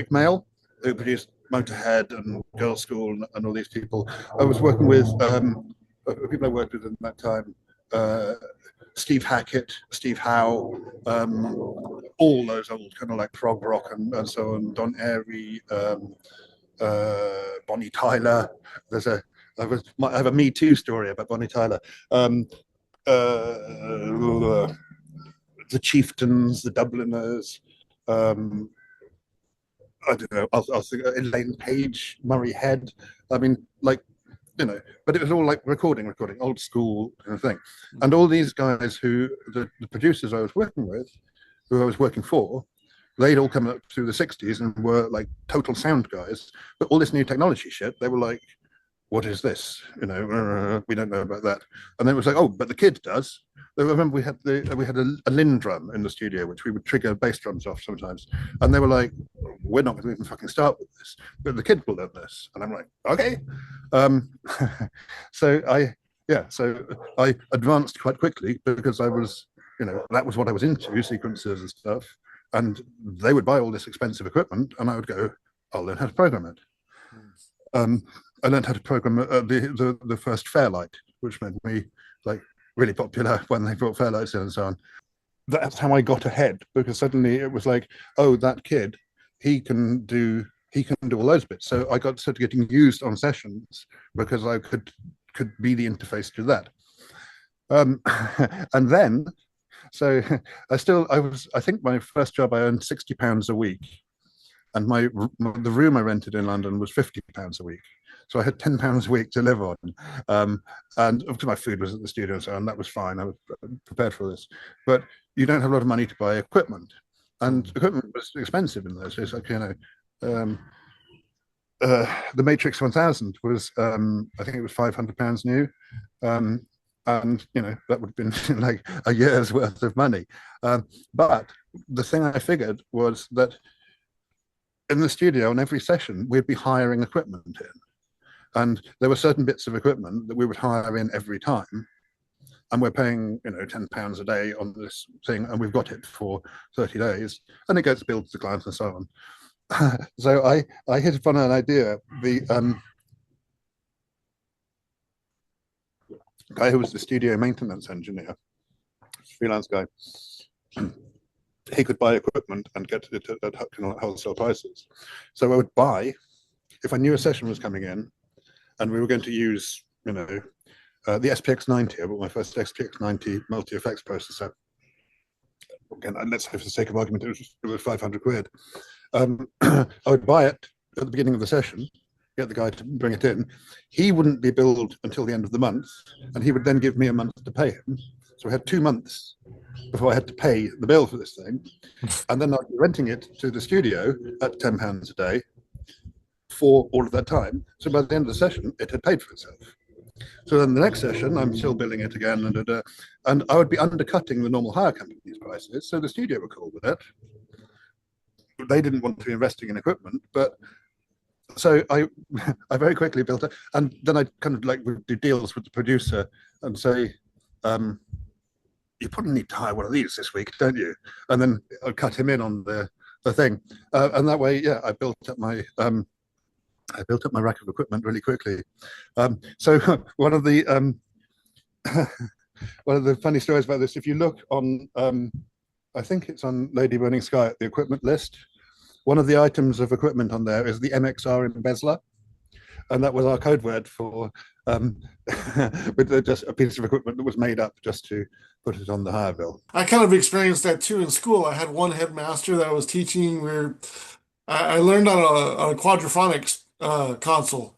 Mail, who produced Motorhead and Girl School and all these people. I was working with people I worked with at that time, Steve Hackett, Steve Howe, all those old kind of like prog rock and so on, Don Airey, Bonnie Tyler. I have a Me Too story about Bonnie Tyler. The Chieftains, the Dubliners, I don't know, I'll think Elaine Page, Murray Head. I mean, like, but it was all like recording, old school kind of thing. And all these guys the producers I was working with, who I was working for, they'd all come up through the 60s and were like total sound guys. But all this new technology shit, they were like, what is this? We don't know about that. And then it was like, oh, but the kid does. I remember we had a Linn drum in the studio, which we would trigger bass drums off sometimes. And they were like, we're not going to even fucking start with this, but the kid will learn this. And I'm like, okay. So I advanced quite quickly because I was, that was what I was into, sequencers and stuff. And they would buy all this expensive equipment, and I would go, I'll learn how to program it. I learned how to program the first Fairlight, which made me like really popular when they brought Fairlights in and so on. That's how I got ahead, because suddenly it was like, oh, that kid, he can do all those bits. So I started getting used on sessions because I could be the interface to that. And then, so I think my first job, I earned £60 a week. And the room I rented in London was £50 a week. So I had £10 a week to live on. And of course my food was at the studio, so and that was fine. I was prepared for this. But you don't have a lot of money to buy equipment. And equipment was expensive in those days. Like, the Matrix 1000 was, I think it was £500 new. And that would have been like a year's worth of money. But the thing I figured was that in the studio, on every session, we'd be hiring equipment in, and there were certain bits of equipment that we would hire in every time, and we're paying £10 a day on this thing, and we've got it for 30 days, and it gets billed to the client and so on. So I hit upon an idea. The guy who was the studio maintenance engineer, freelance guy, he could buy equipment and get it at wholesale prices. So I would buy, if I knew a session was coming in and we were going to use, the SPX90, I bought my first SPX90 multi-effects processor. Again, let's say for the sake of argument, it was 500 quid. I would buy it at the beginning of the session, get the guy to bring it in. He wouldn't be billed until the end of the month, and he would then give me a month to pay him. So I had 2 months before I had to pay the bill for this thing. And then I'd be renting it to the studio at £10 a day for all of that time. So by the end of the session, it had paid for itself. So then the next session, I'm still billing it again, and I would be undercutting the normal hire company's prices. So the studio were cool with it. They didn't want to be investing in equipment, but so I very quickly built it, and then I kind of would do deals with the producer and say, you probably need to hire one of these this week, don't you? And then I'd cut him in on the thing, and that way, yeah, I built up my rack of equipment really quickly. So one of the funny stories about this, if you look on, I think it's on Lady Burning Sky at the equipment list, one of the items of equipment on there is the MXR embezzler, and that was our code word for with just a piece of equipment that was made up just to put it on the hire bill. I kind of experienced that too in school. I had one headmaster that I was teaching where I learned on a quadraphonics console.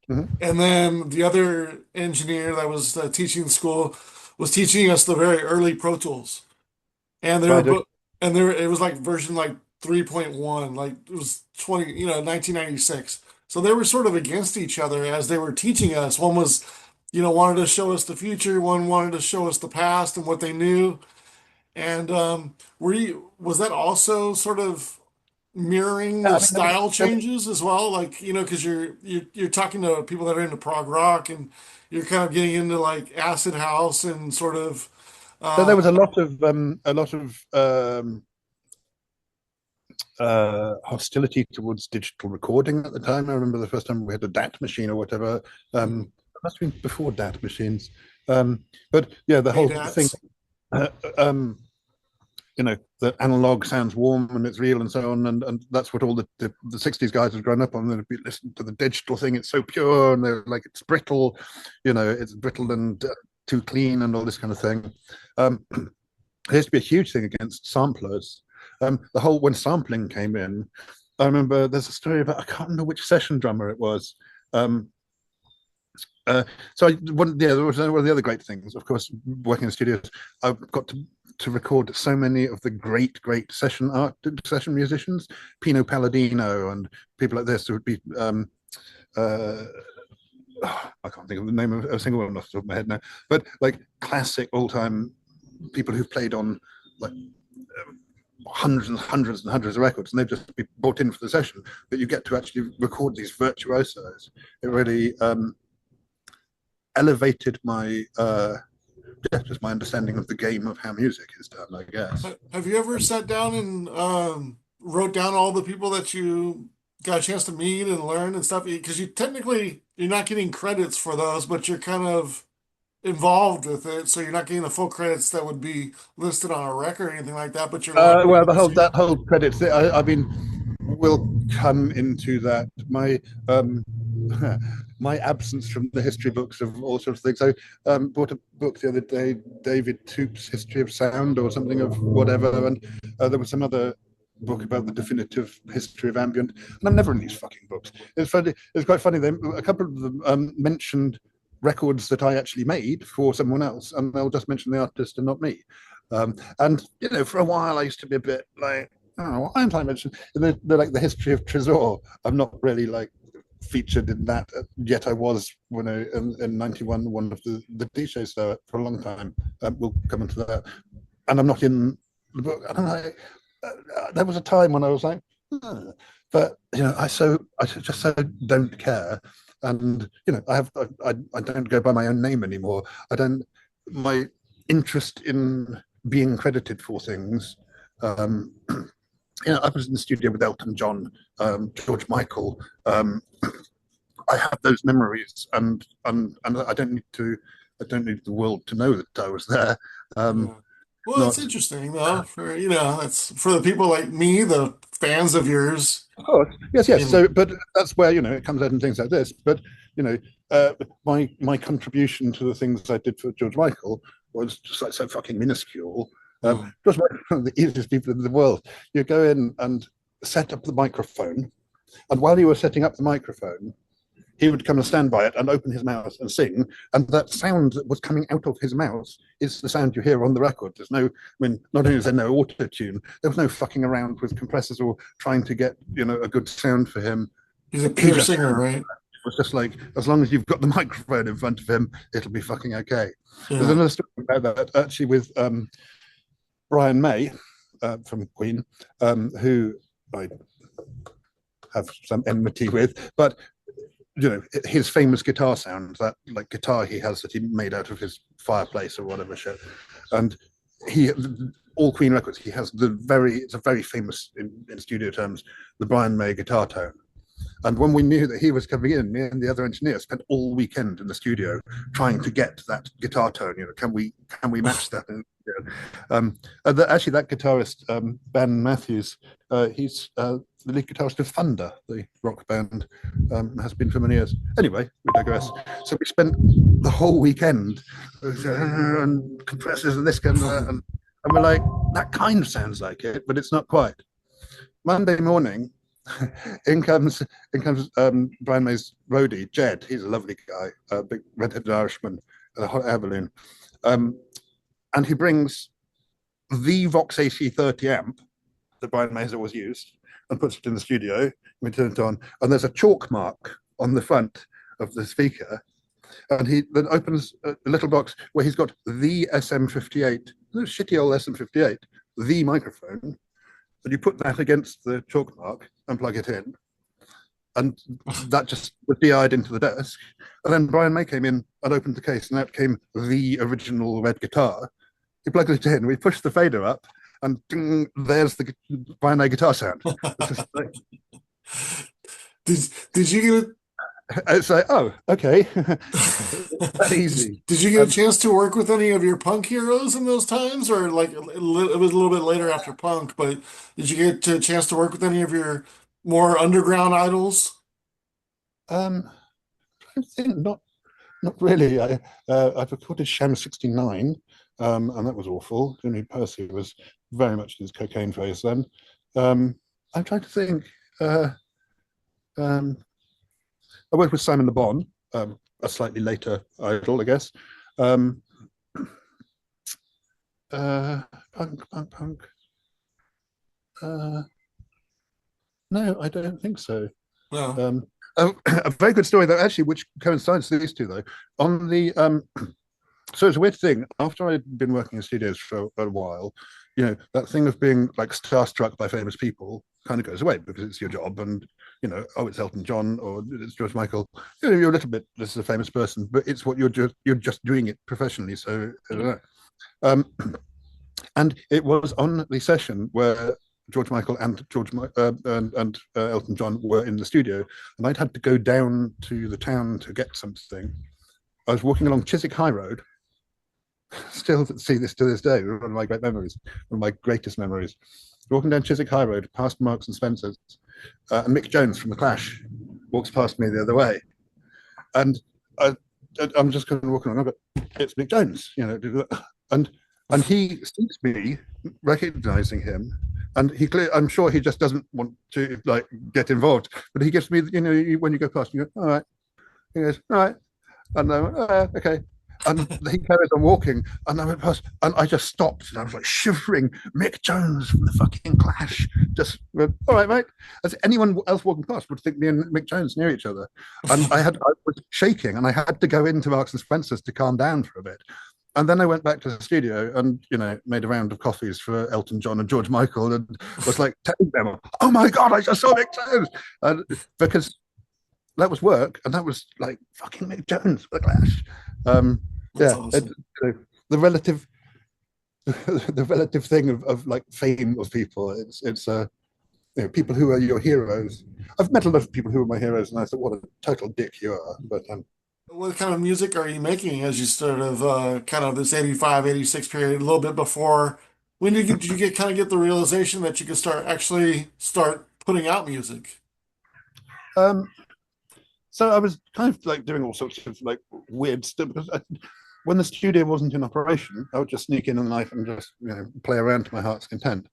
Mm-hmm. And then the other engineer that was teaching school was teaching us the very early Pro Tools. And it was like version 3.1, like it was 1996. So they were sort of against each other as they were teaching us. One was, wanted to show us the future, one wanted to show us the past and what they knew. And was that also sort of mirroring the style changes as well? Because you're talking to people that are into prog rock and you're kind of getting into like acid house and sort of. So there was a lot of hostility towards digital recording at the time. I remember the first time we had a DAT machine or whatever. It must have been before DAT machines. But yeah, the whole thing. That analog sounds warm and it's real and so on, and that's what all the 60s guys have grown up on. They've been listening to the digital thing, it's so pure, and they're like, it's brittle, it's brittle and too clean and all this kind of thing. There used to be a huge thing against samplers. When sampling came in, I remember there's a story about, I can't remember which session drummer it was. There was one of the other great things, of course, working in the studios, I've got to record so many of the great session musicians, Pino Palladino and people like this. There would be I can't think of the name of a single one off the top of my head now, but like classic all-time people who've played on like hundreds and hundreds and hundreds of records, and they've just been brought in for the session. But you get to actually record these virtuosos. It really elevated my just my understanding of the game of how music is done, I guess. Have you ever sat down and wrote down all the people that you got a chance to meet and learn and stuff? Because you're not getting credits for those, but you're kind of involved with it, so you're not getting the full credits that would be listed on a record or anything like that. But you're that whole credits. I mean, we'll come into that. My my absence from the history books of all sorts of things. I bought a book the other day, David Toop's History of Sound or something of whatever, and there was some other book about the definitive history of ambient, and I'm never in these fucking books. It's funny. It's quite funny. A couple of them mentioned records that I actually made for someone else, and they'll just mention the artist and not me. And you know, for a while I used to be a bit like, oh, why aren't I mentioned in like the history of Tresor? I'm not really like featured in that yet. I was when I in '91 one of the DJs there for a long time. We'll come into that, and I'm not in the book. And I'm like, there was a time when I was like, but you know, I just so don't care. And you know, I don't go by my own name anymore. I don't. My interest in being credited for things. You know, I was in the studio with Elton John, George Michael. I have those memories, and I don't need the world to know that I was there. Well, it's interesting though, for that's for the people like me, the fans of yours. Oh, yes. So, but that's where it comes out in things like this. But my contribution to the things I did for George Michael was just like so fucking minuscule. George Michael, one of the easiest people in the world. You go in and set up the microphone, and while you were setting up the microphone, he would come and stand by it and open his mouth and sing, and that sound that was coming out of his mouth is the sound you hear on the record. There's no, not only is there no auto tune, there was no fucking around with compressors or trying to get a good sound for him. He's a pure singer, right? It was just like, as long as you've got the microphone in front of him, it'll be fucking okay. Yeah. There's another story about that actually with Brian May from Queen, who I have some enmity with, but his famous guitar sound, that like guitar he has that he made out of his fireplace or whatever shit, and all Queen records, he has it's a very famous in studio terms, the Brian May guitar tone. And when we knew that he was coming in, me and the other engineer spent all weekend in the studio trying to get that guitar tone. Can we match that? Actually, that guitarist, Ben Matthews, he's the lead guitarist of Thunder, the rock band, has been for many years. Anyway, we digress. So we spent the whole weekend and compressors and this kind of that, and we're like, that kind of sounds like it, but it's not quite. Monday morning, in comes Brian May's roadie, Jed. He's a lovely guy, a big red-headed Irishman, a hot air balloon. And he brings the Vox AC30 amp that Brian May has always used and puts it in the studio. We turn it on, and there's a chalk mark on the front of the speaker. And he then opens a little box where he's got the SM58, the shitty old SM58, the microphone. And you put that against the chalk mark and plug it in. And that just was DI'd into the desk. And then Brian May came in and opened the case, and out came the original red guitar. He plugged it in, we pushed the fader up, and ding, there's the Brian May guitar sound. Like, did you get it's like, oh, okay. Easy. Did you get a chance to work with any of your punk heroes in those times, or like it was a little bit later after punk? But did you get a chance to work with any of your more underground idols? I think not really. I recorded Sham 69, and that was awful. Jimmy Percy was very much in his cocaine phase then. I'm trying to think. I worked with Simon Le Bon, a slightly later idol, I guess. Punk. No, I don't think so. No. A very good story, though, actually, which coincides with these two, though. On the so it's a weird thing. After I'd been working in studios for a while, that thing of being like starstruck by famous people kind of goes away because it's your job, and it's Elton John or it's George Michael. You're a little bit, this is a famous person, but it's what you're just doing it professionally. So I don't know. And it was on the session where George Michael and Elton John were in the studio, and I'd had to go down to the town to get something. I was walking along Chiswick High Road. Still see this to this day. One of my great memories, one of my greatest memories. Walking down Chiswick High Road, past Marks and Spencer's, and Mick Jones from The Clash walks past me the other way. And I'm just kind of walking around. It's Mick Jones, and he sees me, recognizing him, and I'm sure he just doesn't want to like get involved, but he gives me, when you go past, you go, all right. He goes, all right, and I went, okay. And he carries on walking, and I went past, and I just stopped, and I was like shivering. Mick Jones from the fucking Clash just went, all right, mate. As anyone else walking past would think me and Mick Jones near each other, and I was shaking, and I had to go into Marks and Spencer's to calm down for a bit. And then I went back to the studio and, made a round of coffees for Elton John and George Michael, and was like telling them, oh my God, I just saw Mick Jones. And because that was work, and that was like fucking Mick Jones for the Clash. Awesome. The relative thing of like fame of people. It's people who are your heroes. I've met a lot of people who are my heroes, and I thought, what a total dick you are. But what kind of music are you making as you sort of kind of this 85, 86 period, a little bit before? When did you get the realization that you could start putting out music? So I was kind of like doing all sorts of like weird stuff because when the studio wasn't in operation, I would just sneak in the night and just play around to my heart's content.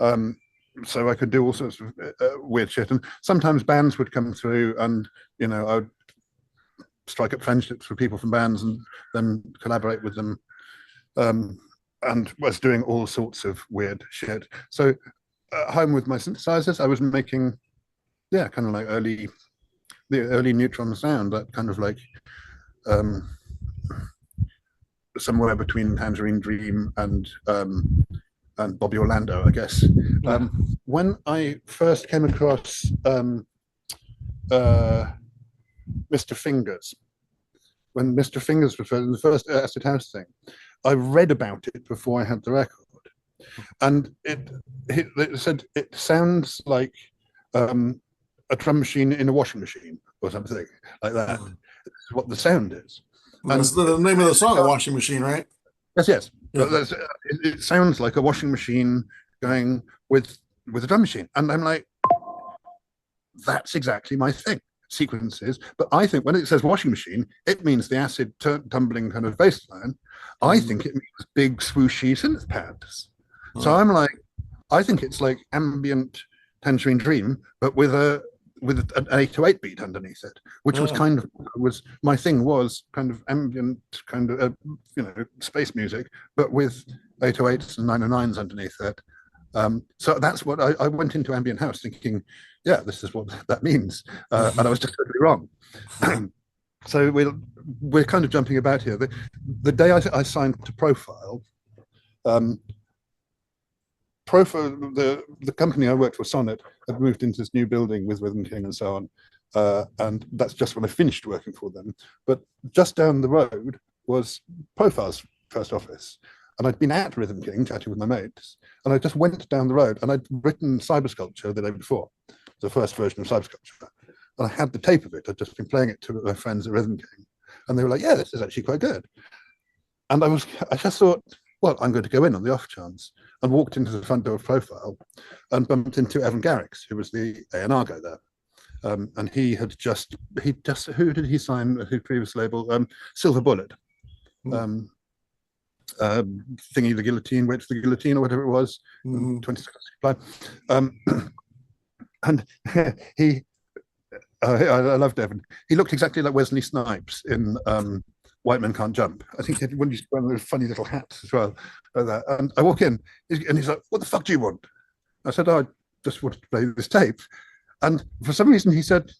So I could do all sorts of weird shit, and sometimes bands would come through, and I would strike up friendships with people from bands and then collaborate with them, and was doing all sorts of weird shit. So at home with my synthesizers, I was making kind of like the early neutron sound, that kind of like somewhere between Tangerine Dream and Bobby Orlando, I guess. When I first came across Mr. Fingers, when Mr. Fingers was the first Acid House thing, I read about it before I had the record, and it said it sounds like a drum machine in a washing machine or something like that. It's what the sound is. That's the name of the song, A Washing Machine, right? Yes. Yeah. It sounds like a washing machine going with a drum machine. And I'm like, that's exactly my thing, sequences. But I think when it says washing machine, it means the acid tumbling kind of bass line. I think it means big swooshy synth pads. So I'm like, I think it's like ambient Tangerine Dream, but with an 808 beat underneath it, which was kind of my thing, was kind of ambient, kind of space music, but with 808s and 909s underneath it. So that's what I went into ambient house thinking, this is what that means, and I was just totally wrong. So we're kind of jumping about here. The day I signed to Profile. The company I worked for, Sonnet, had moved into this new building with Rhythm King and so on, and that's just when I finished working for them. But just down the road was Profile's first office, and I'd been at Rhythm King chatting with my mates, and I just went down the road, and I'd written Cybersculpture the day before, the first version of Cybersculpture, and I had the tape of it. I'd just been playing it to my friends at Rhythm King, and they were like, "Yeah, this is actually quite good." And I just thought, well, I'm going to go in on the off chance, and walked into the front door of Profile and bumped into Evan Garrix, who was the A&R guy there. And he just, who did he sign, whose previous label? Silver Bullet. Thingy the Guillotine, Wait for the Guillotine, or whatever it was, 20 Seconds to Fly. And I loved Evan. He looked exactly like Wesley Snipes in White Men Can't Jump. I think he had one of those funny little hats as well. Like that. And I walk in, and he's like, "What the fuck do you want?" I said, "Oh, I just wanted to play this tape." And for some reason, he said,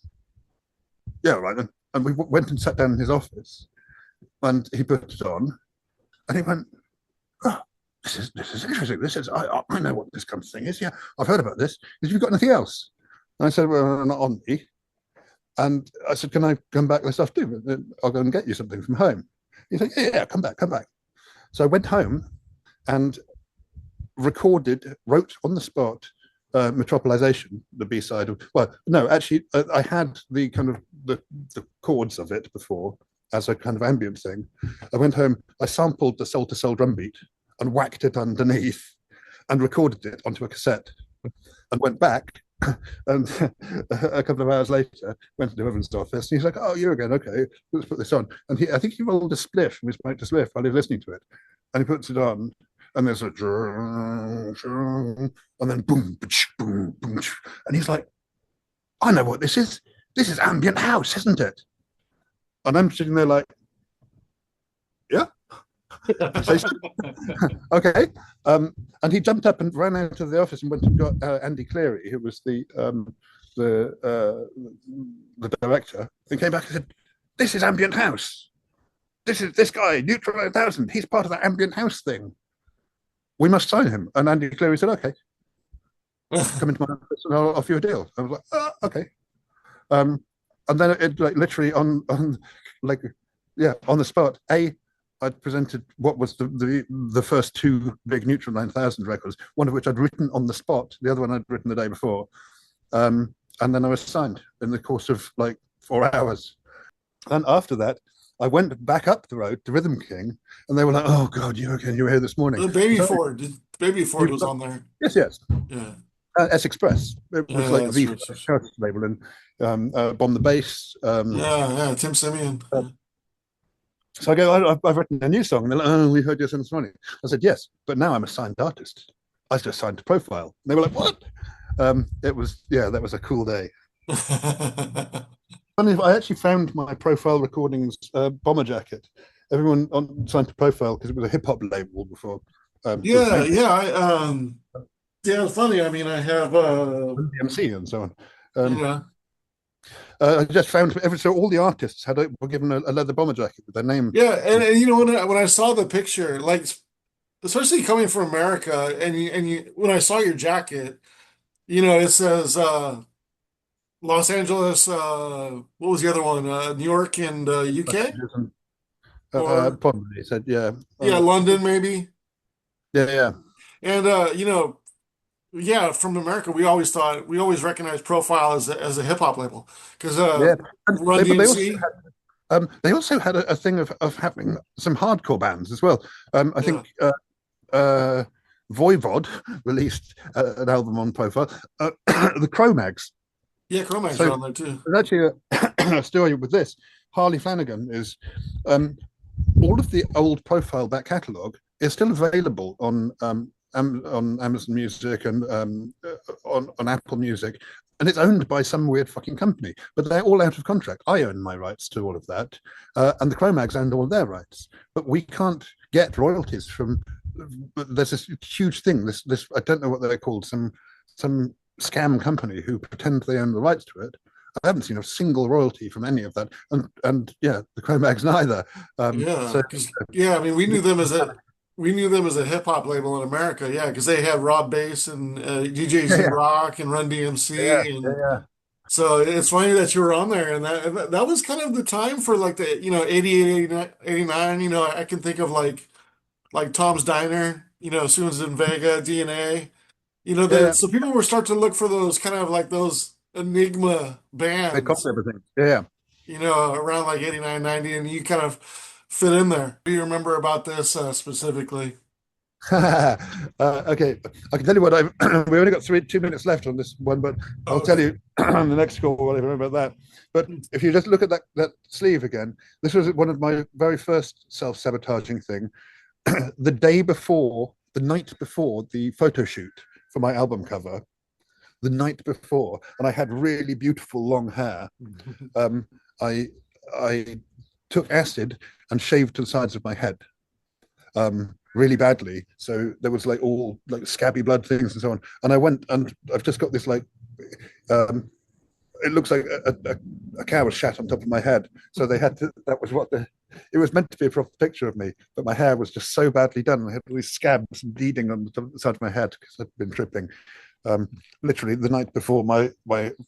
"Yeah, right then." And we went and sat down in his office, and he put it on, and he went, "Oh, this is interesting. I know what this kind of thing is. Yeah, I've heard about this. Have you got anything else?" And I said, "Well, not on me." And I said, "Can I come back this afternoon? I'll go and get you something from home." He said, "Yeah, come back." So I went home and wrote on the spot, Metropolization, the B-side of, well, no, actually, I had the kind of the chords of it before as a kind of ambient thing. I went home, I sampled the Soul to Soul drum beat and whacked it underneath and recorded it onto a cassette, and went back And a couple of hours later, went to the Reverend's office, and he's like, "Oh, you again? Okay, let's put this on." And I think he rolled a spliff, and we smoked a spliff while he was listening to it, and he puts it on, and there's a, and then boom, boom, boom, and he's like, "I know what this is. This is ambient house, isn't it?" And I'm sitting there like, "Yeah, okay." And he jumped up and ran out of the office and went and got Andy Cleary, who was the the director, and came back and said, "This is ambient house. This is this guy, Neutral 9000. He's part of that ambient house thing. We must sign him." And Andy Cleary said, "Okay, come into my office and I'll offer you a deal." I was like, "Okay." Um, and then it like literally on like yeah on the spot. I'd presented what was the first two big Neutral 9000 records, one of which I'd written on the spot, the other one I'd written the day before. And then I was signed in the course of like 4 hours. And after that, I went back up the road to Rhythm King, and they were like, "Oh God, you again? You were here this morning." The Baby So, Ford, Baby Ford was on there. yes, yes. Yeah, S Express. It was like that's the right. first label, and Bomb the Bass. Yeah, Tim Simeon. So I go, I've written a new song. And they're like, "Oh, we heard your song this morning." I said, "Yes, but now I'm a signed artist. I was just signed to Profile." And they were like, "What?" It was, yeah, that was a cool day. Funny, I actually found my Profile recordings bomber jacket. Everyone signed to Profile because it was a hip hop label before. Yeah, yeah. Yeah, it's funny. I mean, I have MC and so on. yeah. I just found so all the artists were given a leather bomber jacket with their name. Yeah, and you know when I saw the picture, like especially coming from America, and you when I saw your jacket, it says Los Angeles, what was the other one? New York and UK? Or Probably said, yeah. yeah, London maybe. Yeah, yeah. And yeah, from America, we always recognized Profile as a hip hop label because Yeah. And Run but DMC. they also had a thing of having some hardcore bands as well. I Yeah. think uh, Voivod released an album on Profile, the Cro-Mags. Yeah, Cro-Mags are So on there too. there's actually a story with this. Harley Flanagan is um, all of the old Profile back catalogue is still available on Amazon Music and on Apple Music, and it's owned by some weird fucking company. But they're all out of contract. I own my rights to all of that, and the Cro-Mags own all their rights. But we can't get royalties from. There's this huge thing. This I don't know what they're called. Some scam company who pretend they own the rights to it. I haven't seen a single royalty from any of that, and yeah, the Cro-Mags neither. Yeah, So yeah, I mean we knew them as a hip hop label in America. Yeah, because they had Rob Bass and DJ Z yeah, Rock and Run yeah, DMC, and yeah, so it's funny that you were on there, and that was kind of the time for like the 88, 89. I can think of like Tom's Diner, Susan's in Vega, DNA. yeah. So people were starting to look for those kind of like those enigma They cost bands, everything. Yeah. around like 89, 90, and you kind of fit in there. What do you remember about this specifically? Okay, I can tell you what I've. We only got 2 minutes left on this one, but I'll tell Okay. you on the next call what I remember about that. But if you just look at that sleeve again, this was one of my very first self-sabotaging thing. The night before the photo shoot for my album cover, the night before, and I had really beautiful long hair. Um, I I took acid and shaved to the sides of my head. Really badly. So there was like all like scabby blood things and so on. And I went and I've just got this like um, it looks like a cow was shat on top of my head. So they had to. That was what it was meant to be a proper picture of me, but my hair was just so badly done. I had all these scabs and bleeding on the side of my head because I'd been tripping. Literally the night before my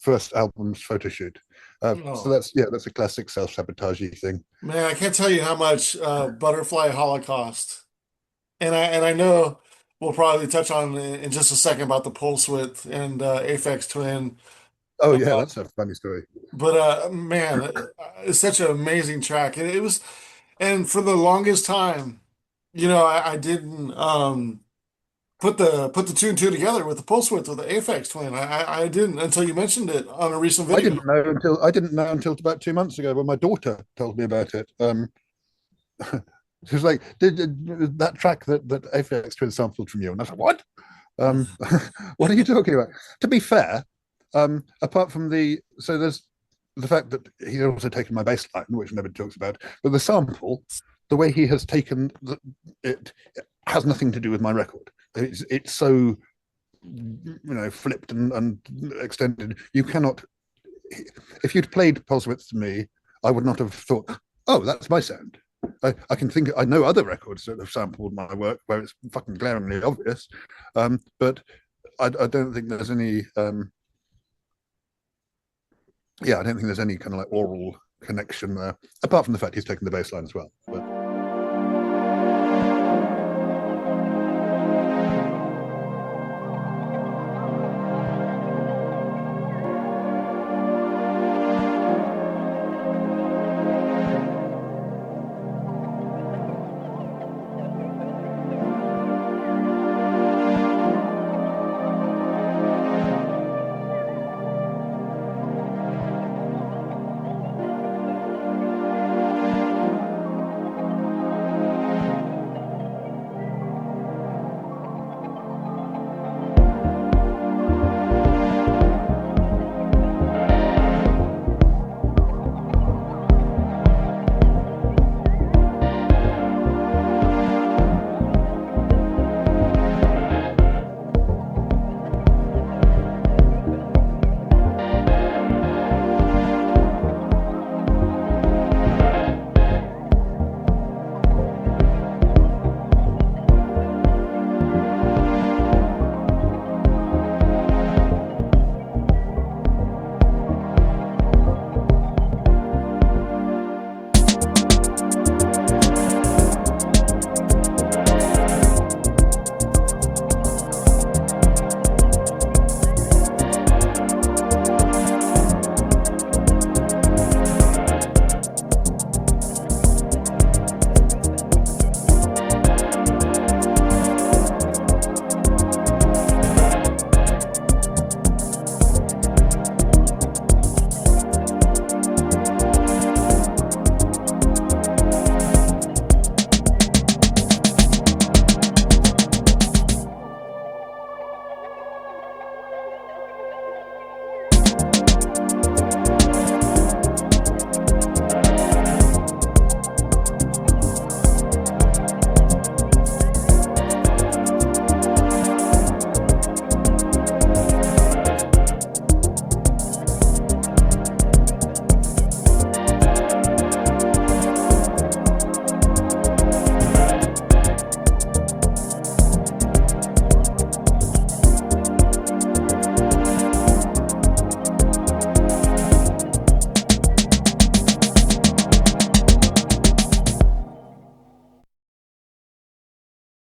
first album's photo shoot. So Oh, that's a classic self-sabotagey thing. man, I can't tell you how much Butterfly Holocaust, and I know we'll probably touch on in just a second about the Pulse Width and Aphex Twin. Oh yeah, Uh, that's a funny story. but man, it's such an amazing track, and it was, and for the longest time, I didn't. put the two and two together with the pulse width with the Aphex Twin. I didn't until you mentioned it on a recent I video. didn't know until about 2 months ago when my daughter told me about it. She was like, did that track that Aphex Twin sampled from you? And I was like, what? What are you talking about? To be fair, apart from there's the fact that he's also taken my bass line, which nobody talks about, but the sample, the way he has taken it has nothing to do with my record. It's so flipped and extended. You cannot. If you'd played Pulse Width to me, I would not have thought, oh, that's my sound. I can think I know other records that have sampled my work where it's fucking glaringly obvious, but I don't think there's any. I don't think there's any kind of like oral connection there, apart from the fact he's taken the bass line as well. But